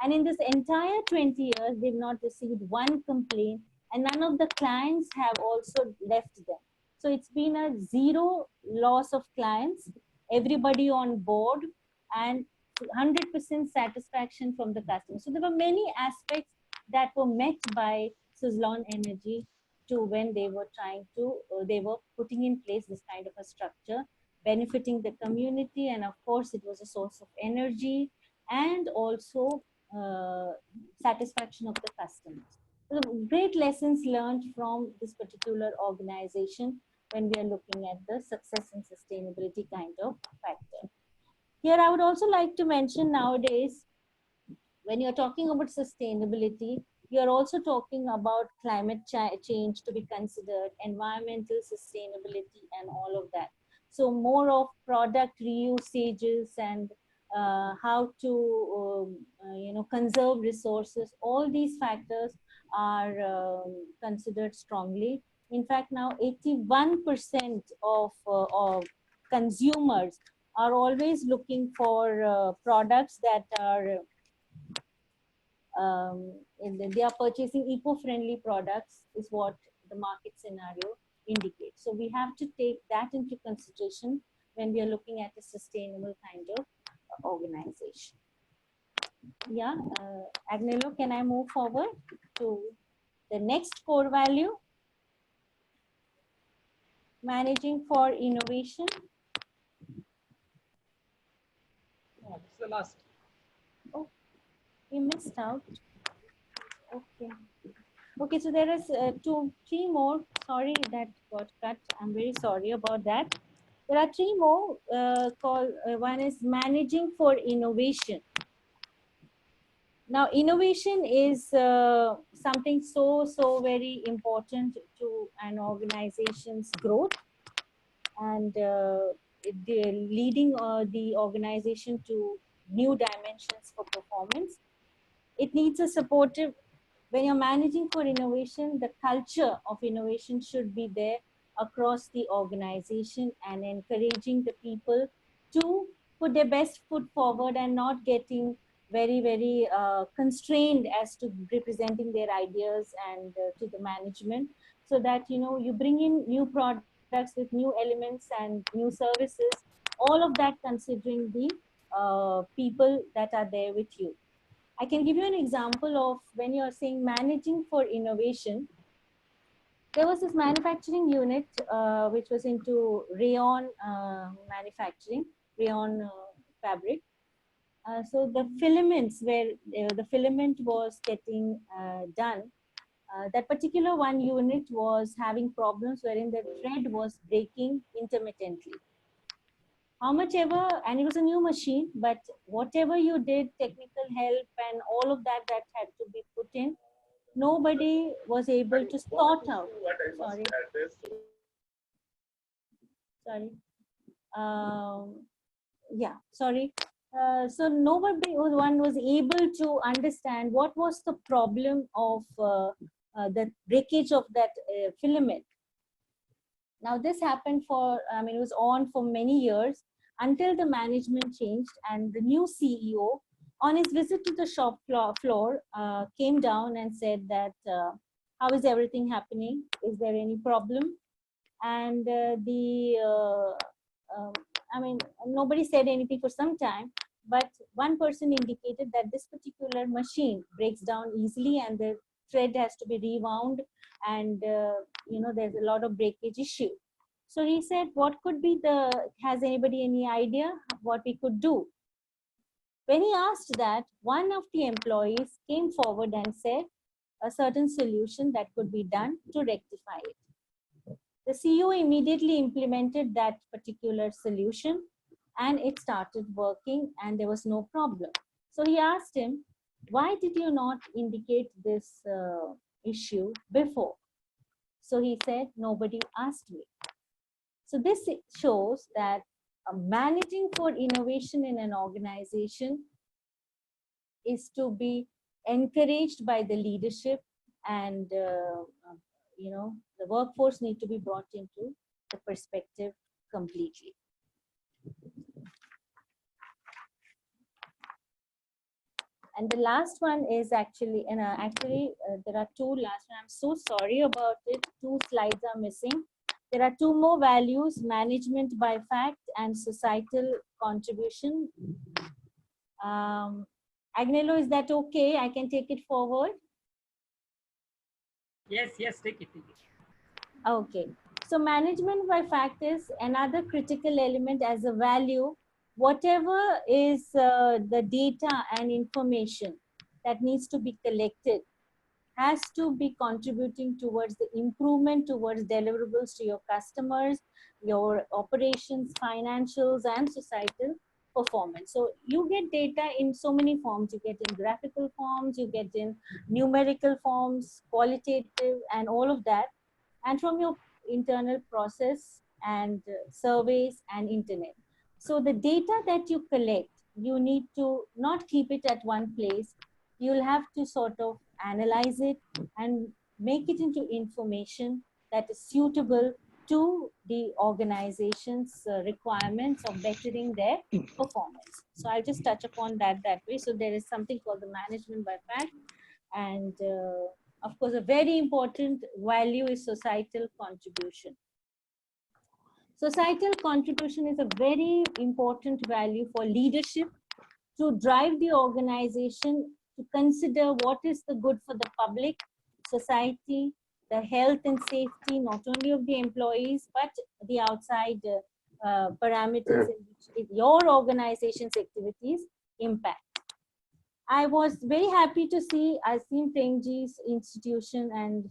And in this entire 20 years, they've not received one complaint, and none of the clients have also left them. So it's been a zero loss of clients, everybody on board, and 100% satisfaction from the customer. So there were many aspects that were met by Suzlon Energy to when they were trying to, they were putting in place this kind of a structure, benefiting the community. And of course, it was a source of energy and also satisfaction of the customers. So great lessons learned from this particular organization when we are looking at the success and sustainability kind of factor. Here, I would also like to mention nowadays, when you're talking about sustainability, you're also talking about climate change to be considered, environmental sustainability, and all of that. So more of product reusages and how to conserve resources. All these factors are considered strongly. In fact, now 81% of consumers are always looking for products that are they are purchasing eco-friendly products, is what the market scenario indicates. So we have to take that into consideration when we are looking at a sustainable kind of organization. Yeah, Agnello, can I move forward to the next core value? Managing for innovation. Oh, this is the last. Oh, we missed out. Okay. Okay, so there is three more. Sorry that got cut. I'm very sorry about that. There are three more called, one is managing for innovation. Now, innovation is something so very important to an organization's growth, and leading the organization to new dimensions for performance. It needs a supportive, when you're managing for innovation, the culture of innovation should be there across the organization and encouraging the people to put their best foot forward and not getting very constrained as to representing their ideas and to the management, so that you bring in new products with new elements and new services, all of that considering the people that are there with you. I can give you an example of when you're saying managing for innovation. There was this manufacturing unit which was into rayon manufacturing, rayon fabric. So the filaments where the filament was getting done, that particular one unit was having problems wherein the thread was breaking intermittently. How much ever, and it was a new machine, but whatever you did, technical help and all of that that had to be put in, nobody was able to sort out. Sorry. Yeah, sorry. So nobody one was able to understand what was the problem of the breakage of that filament. Now this happened for, I mean, it was on for many years until the management changed, and the new CEO on his visit to the shop floor came down and said that, how is everything happening? Is there any problem? And I mean, nobody said anything for some time, but one person indicated that this particular machine breaks down easily and the thread has to be rewound, and there's a lot of breakage issue. So he said, what could be has anybody any idea what we could do? When he asked that, one of the employees came forward and said a certain solution that could be done to rectify it. The CEO immediately implemented that particular solution and it started working and there was no problem. So he asked him, why did you not indicate this issue before? So he said, nobody asked me. So this shows that managing for innovation in an organization is to be encouraged by the leadership, and the workforce need to be brought into the perspective completely. And the last one is actually, there are two last one. I'm so sorry about it. 2 slides are missing. There are 2 more values: management by fact and societal contribution. Agnello, is that okay? I can take it forward. Yes, take it. Okay. So management by fact is another critical element as a value. Whatever is the data and information that needs to be collected has to be contributing towards the improvement towards deliverables to your customers, your operations, financials, and societal performance. So you get data in so many forms. You get in graphical forms, you get in numerical forms, qualitative, and all of that. And from your internal process and surveys and internet. So the data that you collect, you need to not keep it at one place. You'll have to sort of analyze it and make it into information that is suitable to the organization's requirements of bettering their performance. So I'll just touch upon that way. So there is something called the management by fact, and of course, a very important value is societal contribution. Societal contribution is a very important value for leadership to drive the organization to consider what is the good for the public, society, the health and safety, not only of the employees, but the outside parameters in which your organization's activities impact. I was very happy to see Asim Premji's institution and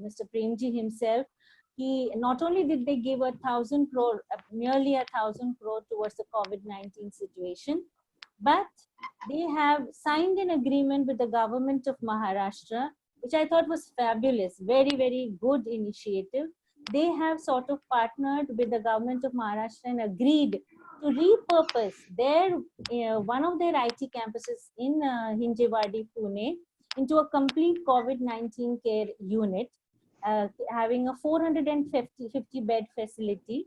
Mr. Premji himself. He not only did they give 1,000 crore, nearly 1,000 crore towards the COVID-19 situation, but they have signed an agreement with the government of Maharashtra, which I thought was fabulous, very, very good initiative. They have sort of partnered with the government of Maharashtra and agreed to repurpose their one of their IT campuses in Hinjewadi, Pune, into a complete COVID-19 care unit, having a 450 bed facility.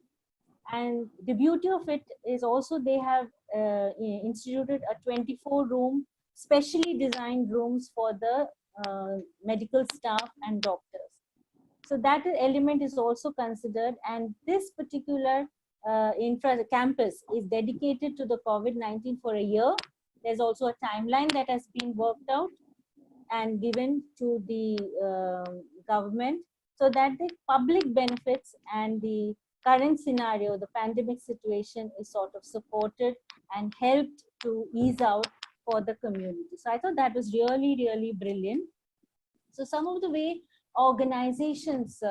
And the beauty of it is also they have instituted a 24 room, specially designed rooms for the medical staff and doctors. So that element is also considered, and this particular campus is dedicated to the COVID-19 for a year. There's also a timeline that has been worked out and given to the government so that the public benefits and the current scenario, the pandemic situation, is sort of supported and helped to ease out for the community. So I thought that was really, really brilliant. So some of the way organizations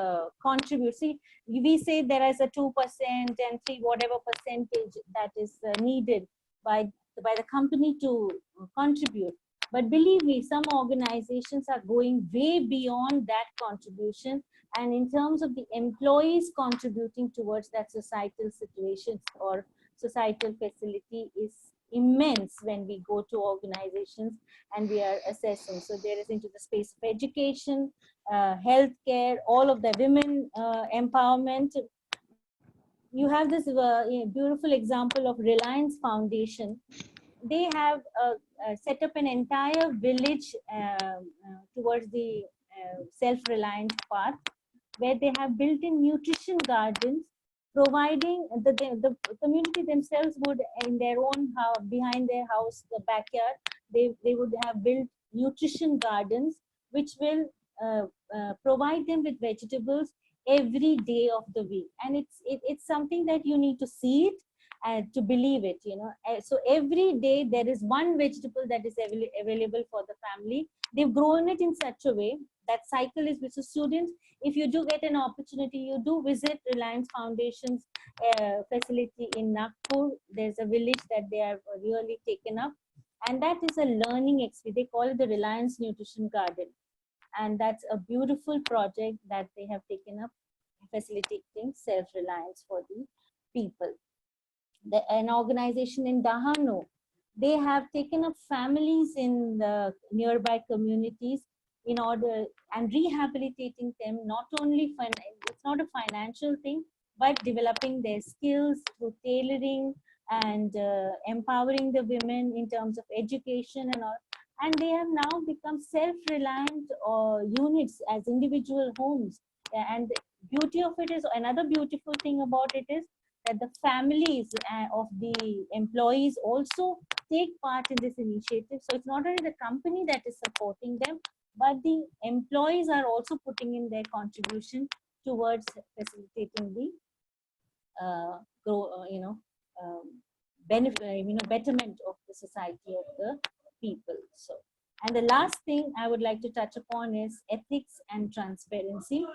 contribute. See, we say there is a 2% and 3 whatever percentage that is needed by the company to contribute. But believe me, some organizations are going way beyond that contribution. And in terms of the employees contributing towards that societal situation or societal facility is immense when we go to organizations and we are assessing. So there is into the space of education, healthcare, all of the women empowerment. You have this beautiful example of Reliance Foundation. They have set up an entire village towards the self-reliant path, where they have built-in nutrition gardens, providing the community themselves would, in their own house, behind their house, the backyard, they would have built nutrition gardens, which will provide them with vegetables every day of the week. And it's something that you need to see it and to believe it, you know. So every day there is one vegetable that is available for the family. They've grown it in such a way that cycle is with the students. If you do get an opportunity, you do visit Reliance Foundation's facility in Nagpur. There's a village that they have really taken up, and that is a learning experience. They call it the Reliance Nutrition Garden, and that's a beautiful project that they have taken up, facilitating self-reliance for the people. An organization in Dahanu, they have taken up families in the nearby communities in order and rehabilitating them, not only it's not a financial thing, but developing their skills through tailoring and empowering the women in terms of education and all. And they have now become self-reliant units as individual homes. And the beauty of it is, another beautiful thing about it is that the families of the employees also take part in this initiative. So it's not only the company that is supporting them, but the employees are also putting in their contribution towards facilitating the betterment of the society of the people. So, and the last thing I would like to touch upon is ethics and transparency.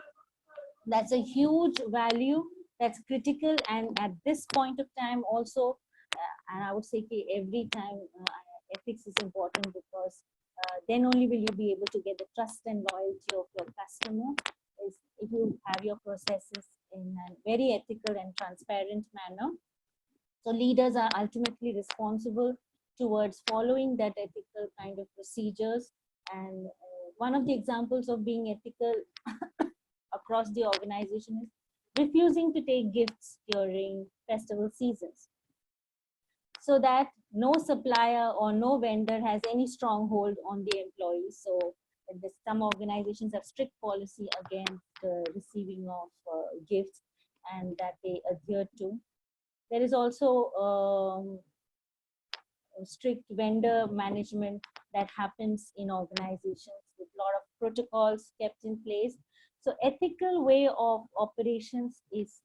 That's a huge value that's critical, and at this point of time also, and I would say every time, ethics is important, because then only will you be able to get the trust and loyalty of your customer, is if you have your processes in a very ethical and transparent manner. So leaders are ultimately responsible towards following that ethical kind of procedures. And one of the examples of being ethical across the organization is refusing to take gifts during festival seasons, so that no supplier or no vendor has any stronghold on the employees. So some organizations have strict policy against receiving of gifts, and that they adhere to. There is also strict vendor management that happens in organizations with a lot of protocols kept in place. So ethical way of operations is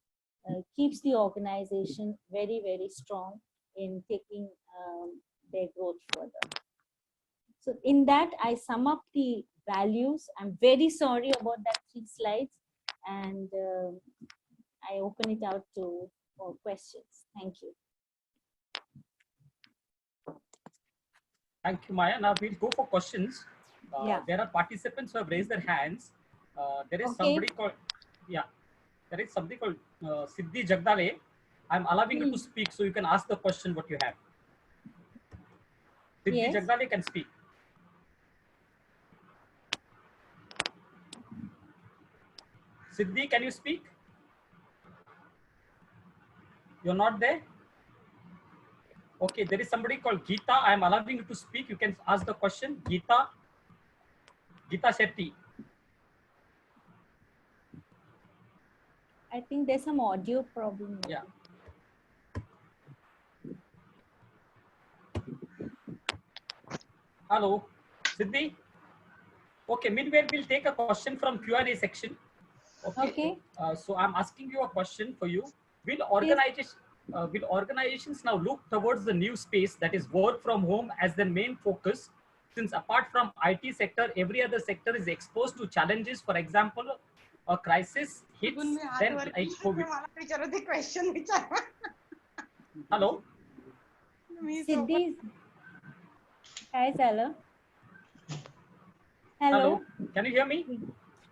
keeps the organization very, very strong in taking their growth further. in that, I sum up the values. I'm very sorry about that 3 slides, and I open it out to for questions. Thank you. Thank you, Maya. Now we'll go for questions. Yeah. There are participants who have raised their hands. There is Okay. somebody called, there is somebody called Siddhi Jagdale. I'm allowing you to speak, so you can ask the question what you have. Siddhi Yes. Jagdale can speak. Siddhi, can you speak? You're not there? Okay, there is somebody called Geeta. I'm allowing you to speak. You can ask the question. Geeta Shetty. I think there's some audio problem. Yeah. Hello, Siddhi. Okay, midway we'll take a question from Q&A section. Okay. So I'm asking you a question for you. Will organizations now look towards the new space, that is work from home, as their main focus? Since apart from IT sector, every other sector is exposed to challenges. For example, a crisis hits, then like COVID. Hello. Siddhi. Hi, Sala. Hello. Can you hear me?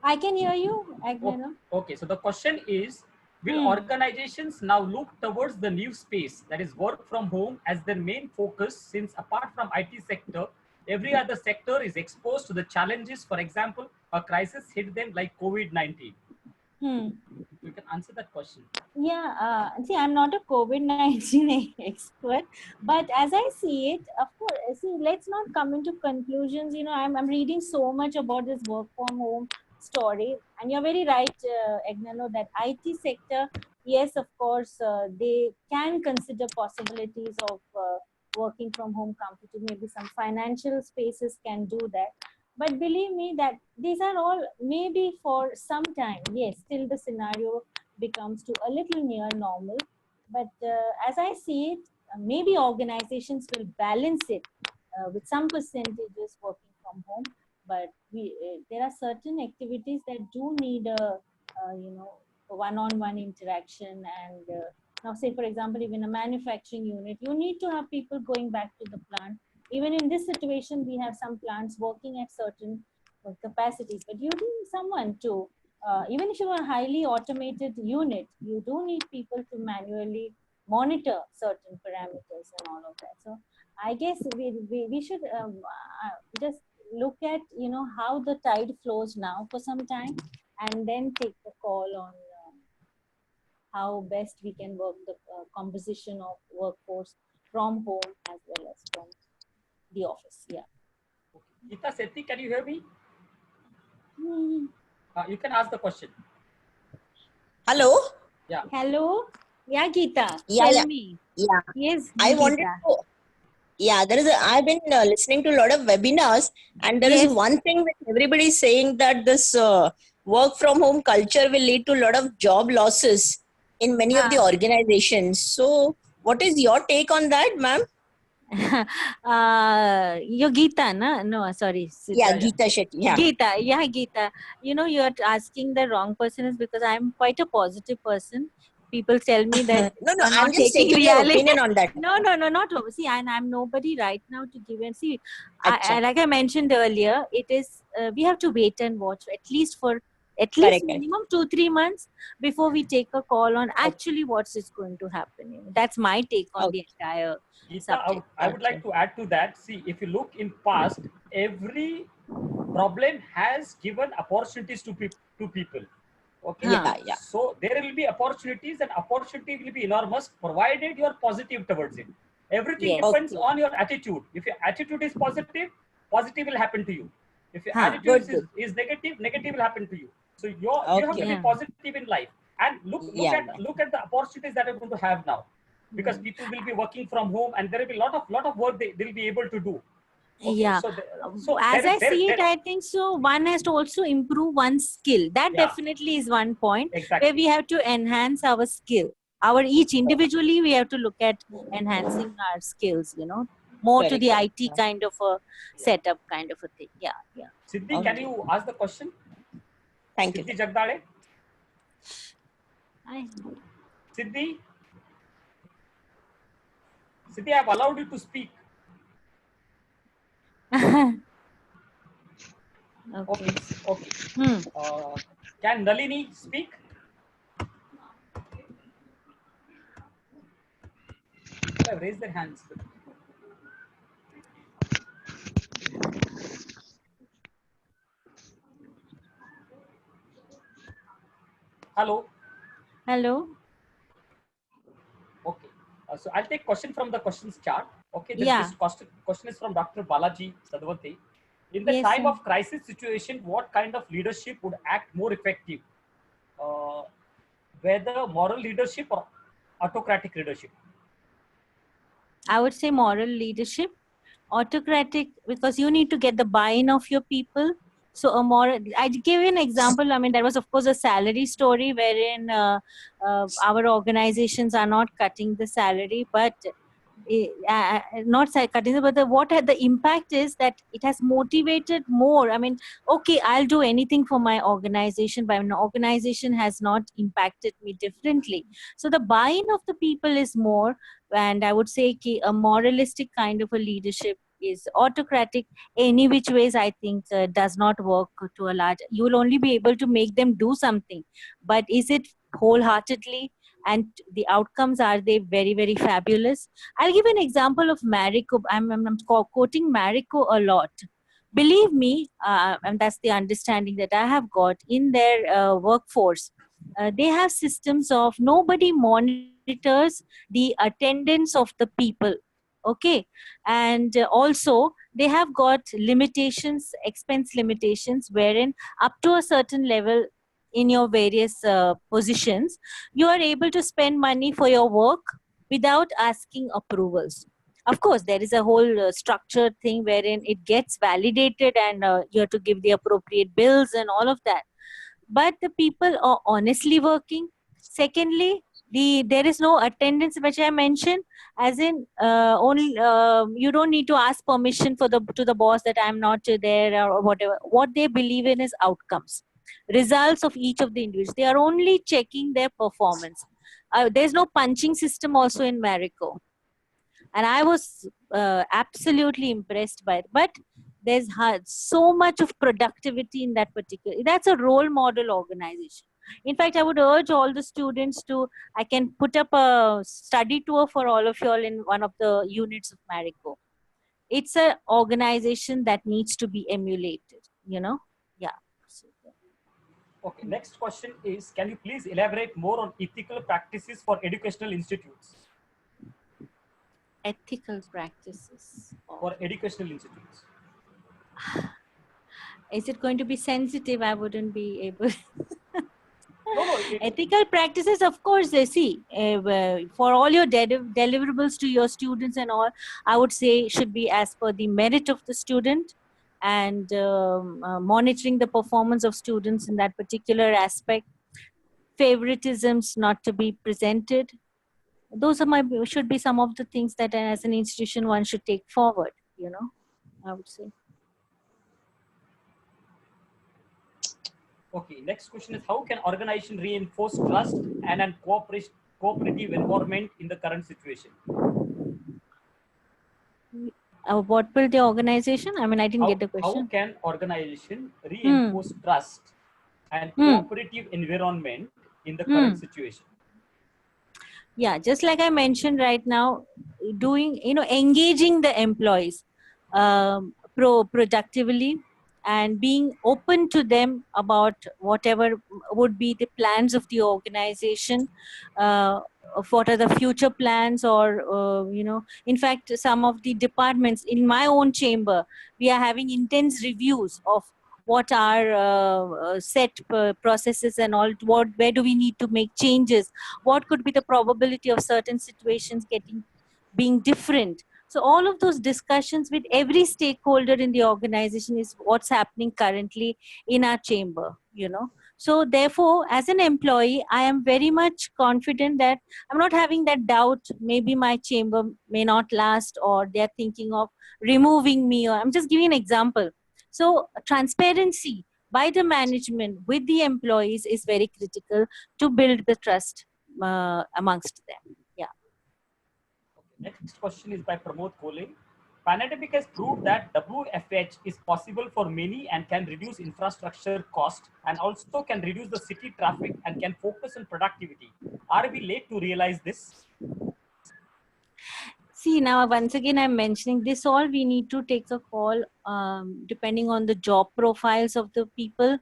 I can hear you, Agnano. Okay, so the question is, will organizations now look towards the new space, that is work from home, as their main focus, since apart from IT sector, every other sector is exposed to the challenges? For example, a crisis hit them like COVID-19. You can answer that question. Yeah, see, I'm not a COVID-19 expert, but as I see it, of course, see, let's not come into conclusions. You know, I'm reading so much about this work from home story, and you're very right, Agnano, that IT sector, yes, of course, they can consider possibilities of working from home comfortably. Maybe some financial spaces can do that. But believe me that these are all maybe for some time. Yes, till the scenario becomes to a little near normal. But as I see it, maybe organizations will balance it with some percentages working from home. But there are certain activities that do need a one-on-one interaction. And now, say for example, even a manufacturing unit, you need to have people going back to the plant. Even in this situation, we have some plants working at certain capacities, but you need someone to, even if you are a highly automated unit, you do need people to manually monitor certain parameters and all of that. So I guess we should just look at, you know, how the tide flows now for some time, and then take the call on how best we can work the composition of workforce from home as well as from the office. Yeah. Geeta Sethi, can you hear me? You can ask the question. Hello. Yeah. Hello. Yeah, Geeta. Yeah, Tell me. Yeah. Yes. I Geeta. wanted to. Yeah, I've been listening to a lot of webinars, and there is one thing that everybody is saying, that this work from home culture will lead to a lot of job losses in many of the organizations. So, what is your take on that, ma'am? You're Geeta, na? No, sorry. Yeah, Geeta Shetty. Yeah. Geeta. Yeah, Geeta. You know, you're asking the wrong person, is because I'm quite a positive person. People tell me that No, you're I'm not just taking taking your reality. opinion on that. No, not over. See, and I'm nobody right now to give and see. Like I mentioned earlier, it is we have to wait and watch at least minimum 2-3 months before we take a call on actually what is going to happen. You know, that's my take on the entire subject. I would like to add to that. See, if you look in past, every problem has given opportunities to people. Okay. Yeah. So there will be opportunities, and opportunity will be enormous provided you are positive towards it. Everything depends on your attitude. If your attitude is positive, positive will happen to you. If your attitude is negative, negative will happen to you. So you have to be positive in life, and look at the opportunities that are going to have now, because people will be working from home, and there will be lot of work they'll be able to do. Okay, yeah. So as I see it, I think so. One has to also improve one's skill. That definitely is one point where we have to enhance our skill. Each individually, we have to look at enhancing our skills. You know. more to Very the correct. IT kind of a setup kind of a thing. Yeah, yeah. Siddhi, can you ask the question? Thank you. Siddhi Jagdale. I Siddhi, Siddhi, I have allowed you to speak. okay. Okay, okay. Hmm. Can Nalini speak? They have raised their hands. Hello. Hello. Okay. So I'll take question from the questions chart. Okay. This question is from Dr. Balaji Sadwati. In the Yes, time sir. of crisis situation, what kind of leadership would act more effective? Whether moral leadership or autocratic leadership? I would say moral leadership. Autocratic, because you need to get the buy-in of your people. So a moral, I'd give you an example. I mean, there was of course a salary story wherein our organizations are not cutting the salary, but not cutting, but what the impact is that it has motivated more. I mean, okay, I'll do anything for my organization, but an organization has not impacted me differently. So the buy-in of the people is more, and I would say a moralistic kind of a leadership is autocratic. Any which ways, I think does not work to a large. You will only be able to make them do something, but is it wholeheartedly? And the outcomes, are they very, very fabulous? I'll give an example of Marico. I'm quoting Marico a lot. Believe me, and that's the understanding that I have got in their workforce. They have systems of nobody monitors the attendance of the people. Okay. And also, they have got limitations, expense limitations, wherein up to a certain level in your various positions, you are able to spend money for your work without asking approvals. Of course, there is a whole structured thing wherein it gets validated, and you have to give the appropriate bills and all of that. But the people are honestly working. Secondly, there is no attendance, which I mentioned, as in only you don't need to ask permission for the to the boss that I'm not there or whatever. What they believe in is outcomes, results of each of the individuals. They are only checking their performance. There's no punching system also in Marico, and I was absolutely impressed by it. But there's so much of productivity in that particular. That's a role model organization. In fact, I would urge all the students to. I can put up a study tour for all of you all in one of the units of Marico. It's an organization that needs to be emulated. You know, yeah. Okay. Next question is: can you please elaborate more on ethical practices for educational institutes? Ethical practices for educational institutes. Is it going to be sensitive? I wouldn't be able. No. Ethical practices, of course, they see for all your deliverables to your students and all, I would say should be as per the merit of the student, and monitoring the performance of students in that particular aspect. Favoritisms not to be presented. Those are should be some of the things that as an institution one should take forward, you know, I would say. Okay, next question is: how can organization reinforce trust and a cooperative environment in the current situation? What will the organization? I mean, I didn't get the question. How can organization reinforce trust and cooperative environment in the current situation? Yeah, just like I mentioned right now, doing, engaging the employees productively, and being open to them about whatever would be the plans of the organization, of what are the future plans, or in fact, some of the departments in my own chamber, we are having intense reviews of what are set processes and all, where do we need to make changes, what could be the probability of certain situations being different. So all of those discussions with every stakeholder in the organization is what's happening currently in our chamber, So therefore, as an employee, I am very much confident that I'm not having that doubt. Maybe my chamber may not last, or they're thinking of removing me, or I'm just giving an example. So transparency by the management with the employees is very critical to build the trust amongst them. Yeah. Next question is by Pramod Kole. Pandemic has proved that WFH is possible for many and can reduce infrastructure cost and also can reduce the city traffic and can focus on productivity. Are we late to realize this? See, now once again, I'm mentioning this all we need to take a call depending on the job profiles of the people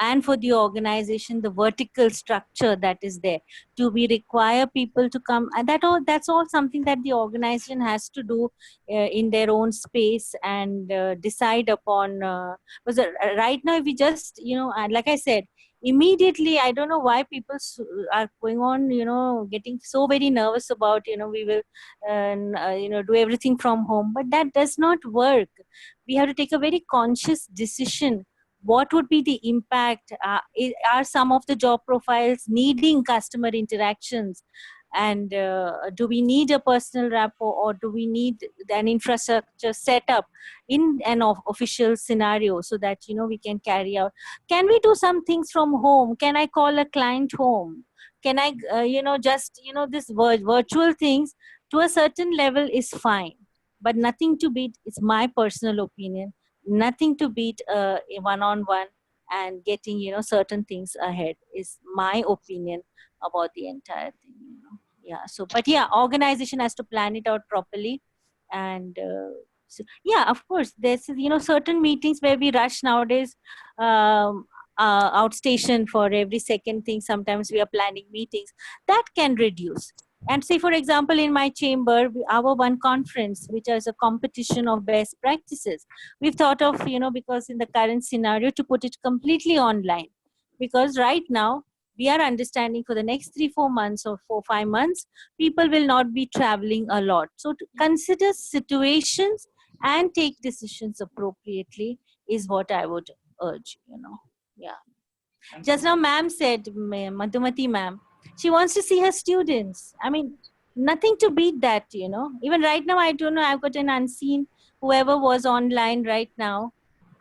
and for the organization, the vertical structure that is there. Do we require people to come? And that's all something that the organization has to do in their own space and decide upon. Because right now, if we just, like I said, immediately, I don't know why people are going on, getting so very nervous about, we will do everything from home, but that does not work. We have to take a very conscious decision. What would be the impact? Are some of the job profiles needing customer interactions, and do we need a personal rapport, or do we need an infrastructure set up in an official scenario so that we can carry out? Can we do some things from home? Can I call a client home? Can I this virtual things to a certain level is fine, but nothing to beat, it's my personal opinion, nothing to beat a one-on-one and getting certain things ahead is my opinion about the entire thing. Yeah, so but yeah, organization has to plan it out properly. And so, yeah, of course there's certain meetings where we rush nowadays, outstation for every second thing. Sometimes we are planning meetings that can reduce. And say, for example, in my chamber, our one conference, which is a competition of best practices, we've thought of, because in the current scenario, to put it completely online. Because right now, we are understanding for the next 3-4 months or 4-5 months, people will not be traveling a lot. So to consider situations and take decisions appropriately is what I would urge, Yeah. Just now, ma'am said, Madhumati ma'am, she wants to see her students. I mean, nothing to beat that, Even right now, I don't know, I've got an unseen, whoever was online right now.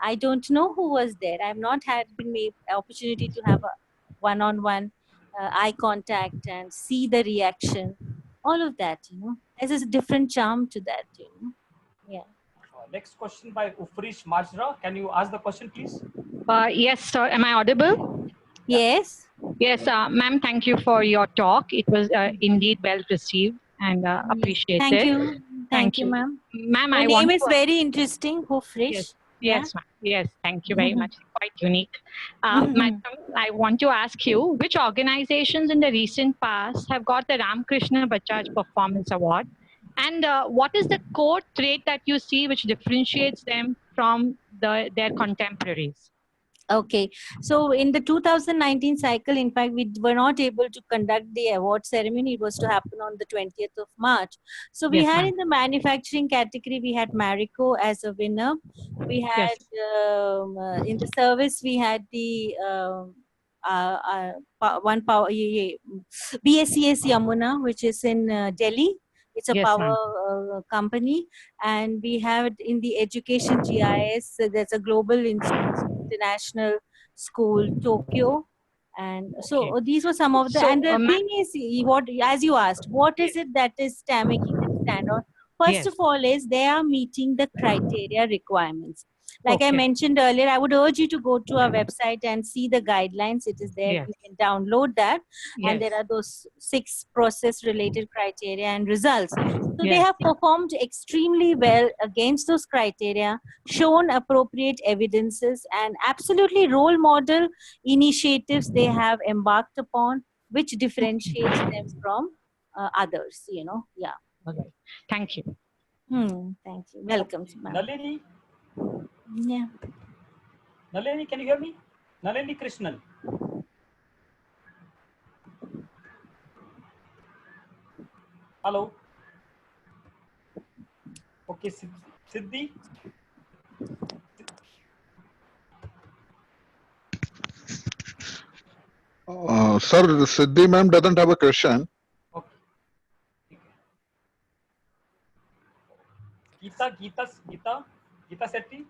I don't know who was there. I've not been made opportunity to have a one-on-one eye contact and see the reaction. All of that, There's a different charm to that, Yeah. Next question by Ufrish Majra. Can you ask the question, please? Yes, sir. Am I audible? Yes. Yes, ma'am. Thank you for your talk. It was indeed well received and appreciated. Thank you. Thank you, ma'am. Ma'am, Your name is very interesting. Hofresh. Yes, yes, ma'am. Yes, thank you very much. Quite unique. Madam, I want to ask you, which organizations in the recent past have got the Ramkrishna Bajaj Performance Award? And what is the core trait that you see which differentiates them from their contemporaries? Okay, so in the 2019 cycle, in fact, we were not able to conduct the award ceremony. It was to happen on the 20th of March. So we had in the manufacturing category, we had Marico as a winner. We had in the service, we had the one power BSCS Yamuna, which is in Delhi. It's a power company. And we have in the education GIS, there's a global international school, Tokyo. And so these were some of the, and the thing is, what, as you asked, what is it that is making them stand out? First of all is they are meeting the criteria requirements. Like I mentioned earlier, I would urge you to go to our website and see the guidelines. It is there. You can download that. And there are those 6 process related criteria and results. So they have performed extremely well against those criteria, shown appropriate evidences, and absolutely role model initiatives they have embarked upon, which differentiates them from others, Yeah. Okay. Thank you. Thank you. Welcome, ma'am. Nalini? Yeah. Nalini, can you hear me? Nalini Krishnan. Hello. Okay, Siddhi. Sir, Siddhi ma'am doesn't have a question. Okay. Geeta Sethi.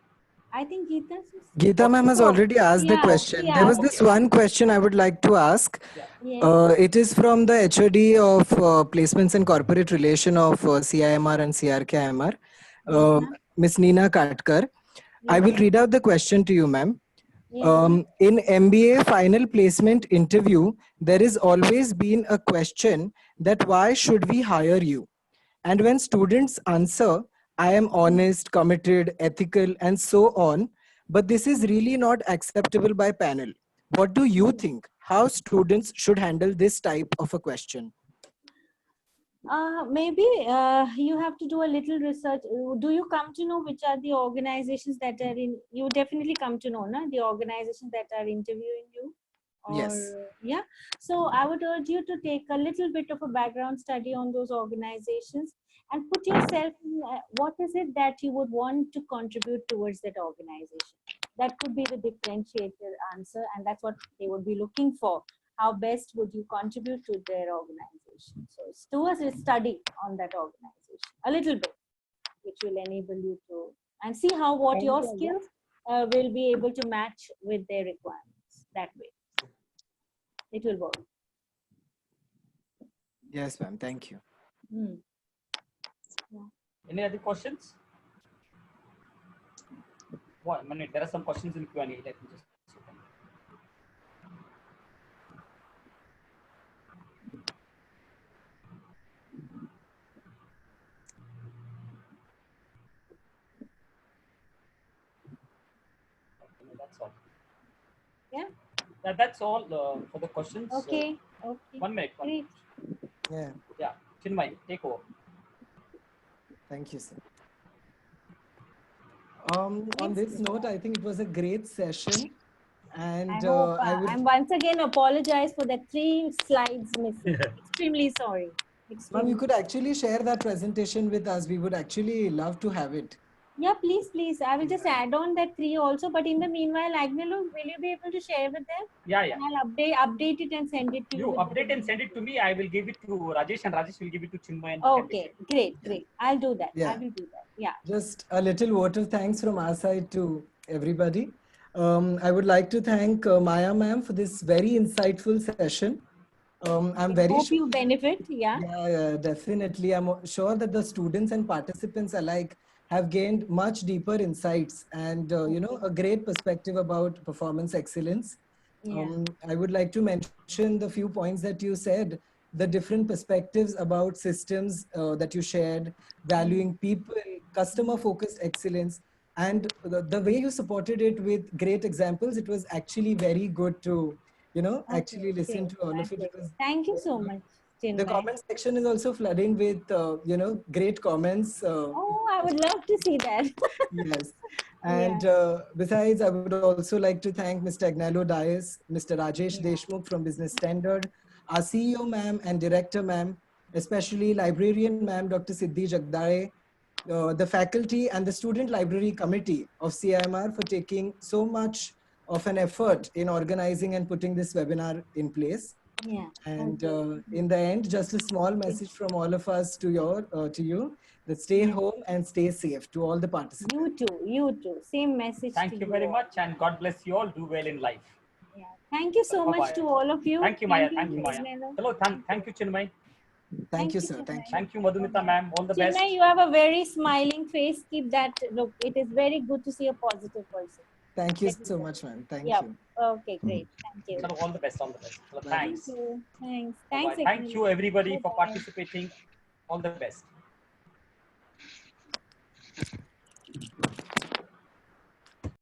I think Geeta. Geeta ma'am has Oh, already asked the yeah, question. yeah, There was okay. this one question I would like to ask. Yeah. Yes. It is from the HOD of Placements and Corporate Relation of CIMR and CRKIMR, Ms. Neena Katkar. I will Yes. read out the question to you, ma'am. Yes. In MBA final placement interview, there is always been a question that why should we hire you? And when students answer, I am honest, committed, ethical, and so on, but this is really not acceptable by panel. What do you think? How students should handle this type of a question? Maybe you have to do a little research. Do you come to know which are the organizations that are in? You definitely come to know, na, the organizations that are interviewing you. Or, Yes. Yeah. So I would urge you to take a little bit of a background study on those organizations and put yourself in, what is it that you would want to contribute towards that organization. That could be the differentiated answer, and that's what they would be looking for. How best would you contribute to their organization? So do a study on that organization a little bit, which will enable you to and see how what your skills will be able to match with their requirements. That way, it will work. Yes, ma'am. Thank you. Any other questions? 1 minute. There are some questions in Q&A. Let me just. That's all. Yeah. That's all for the questions. Okay. Okay. 1 minute. Great. Yeah. Yeah. Chinmay, take over. Thank you, sir. On this note, I think it was a great session. And I hope I I'm once again apologize for the 3 slides missing. Extremely sorry. Ma'am, you could actually share that presentation with us. We would actually love to have it. Yeah, please. I will just add on that 3 also. But in the meanwhile, Agnelu, will you be able to share with them? Yeah. And I'll update it and send it to you. You update and send it to me. I will give it to Rajesh, and Rajesh will give it to Chinmay. And Okay, great. I'll do that. Yeah. I will do that. Yeah. Just a little vote of thanks from our side to everybody. I would like to thank Maya ma'am for this very insightful session. I'm very hope sure. you benefit. Yeah. Yeah, definitely. I'm sure that the students and participants alike have gained much deeper insights and a great perspective about performance excellence. Yeah. I would like to mention the few points that you said, the different perspectives about systems that you shared, valuing people, customer focused excellence, and the way you supported it with great examples. It was actually very good to actually listen to all of it. It was, thank you so much, Chinmay. the comment section is also flooding with great comments. Oh, I would love to see that. Yes. And besides, I would also like to thank Mr. Agnello Dias, Mr. Rajesh Deshmukh from Business Standard, our CEO ma'am and director ma'am, especially librarian ma'am, Dr. Siddhi Jagdare, the faculty and the student library committee of CIMR for taking so much of an effort in organizing and putting this webinar in place. Yeah. And in the end, just a small message from all of us to you, that stay home and stay safe to all the participants. You too. Same message. Thank you very much, and God bless you all. Do well in life. Yeah. Thank you so much to all of you. Thank you, Maya. Thank you, Maya. Hello, thank you, Chinmay. Thank you, sir. Thank you. Thank you, Madhumita ma'am. All the best. Chinmay, you have a very smiling face. Keep that look. It is very good to see a positive person. Thank you so much, ma'am. Thank you. Okay, great. Thank you. All the best. All the best. Hello, thanks. Thank you. Thanks. Bye-bye. Thanks. Thank you, everybody, for Bye-bye. participating. All the best.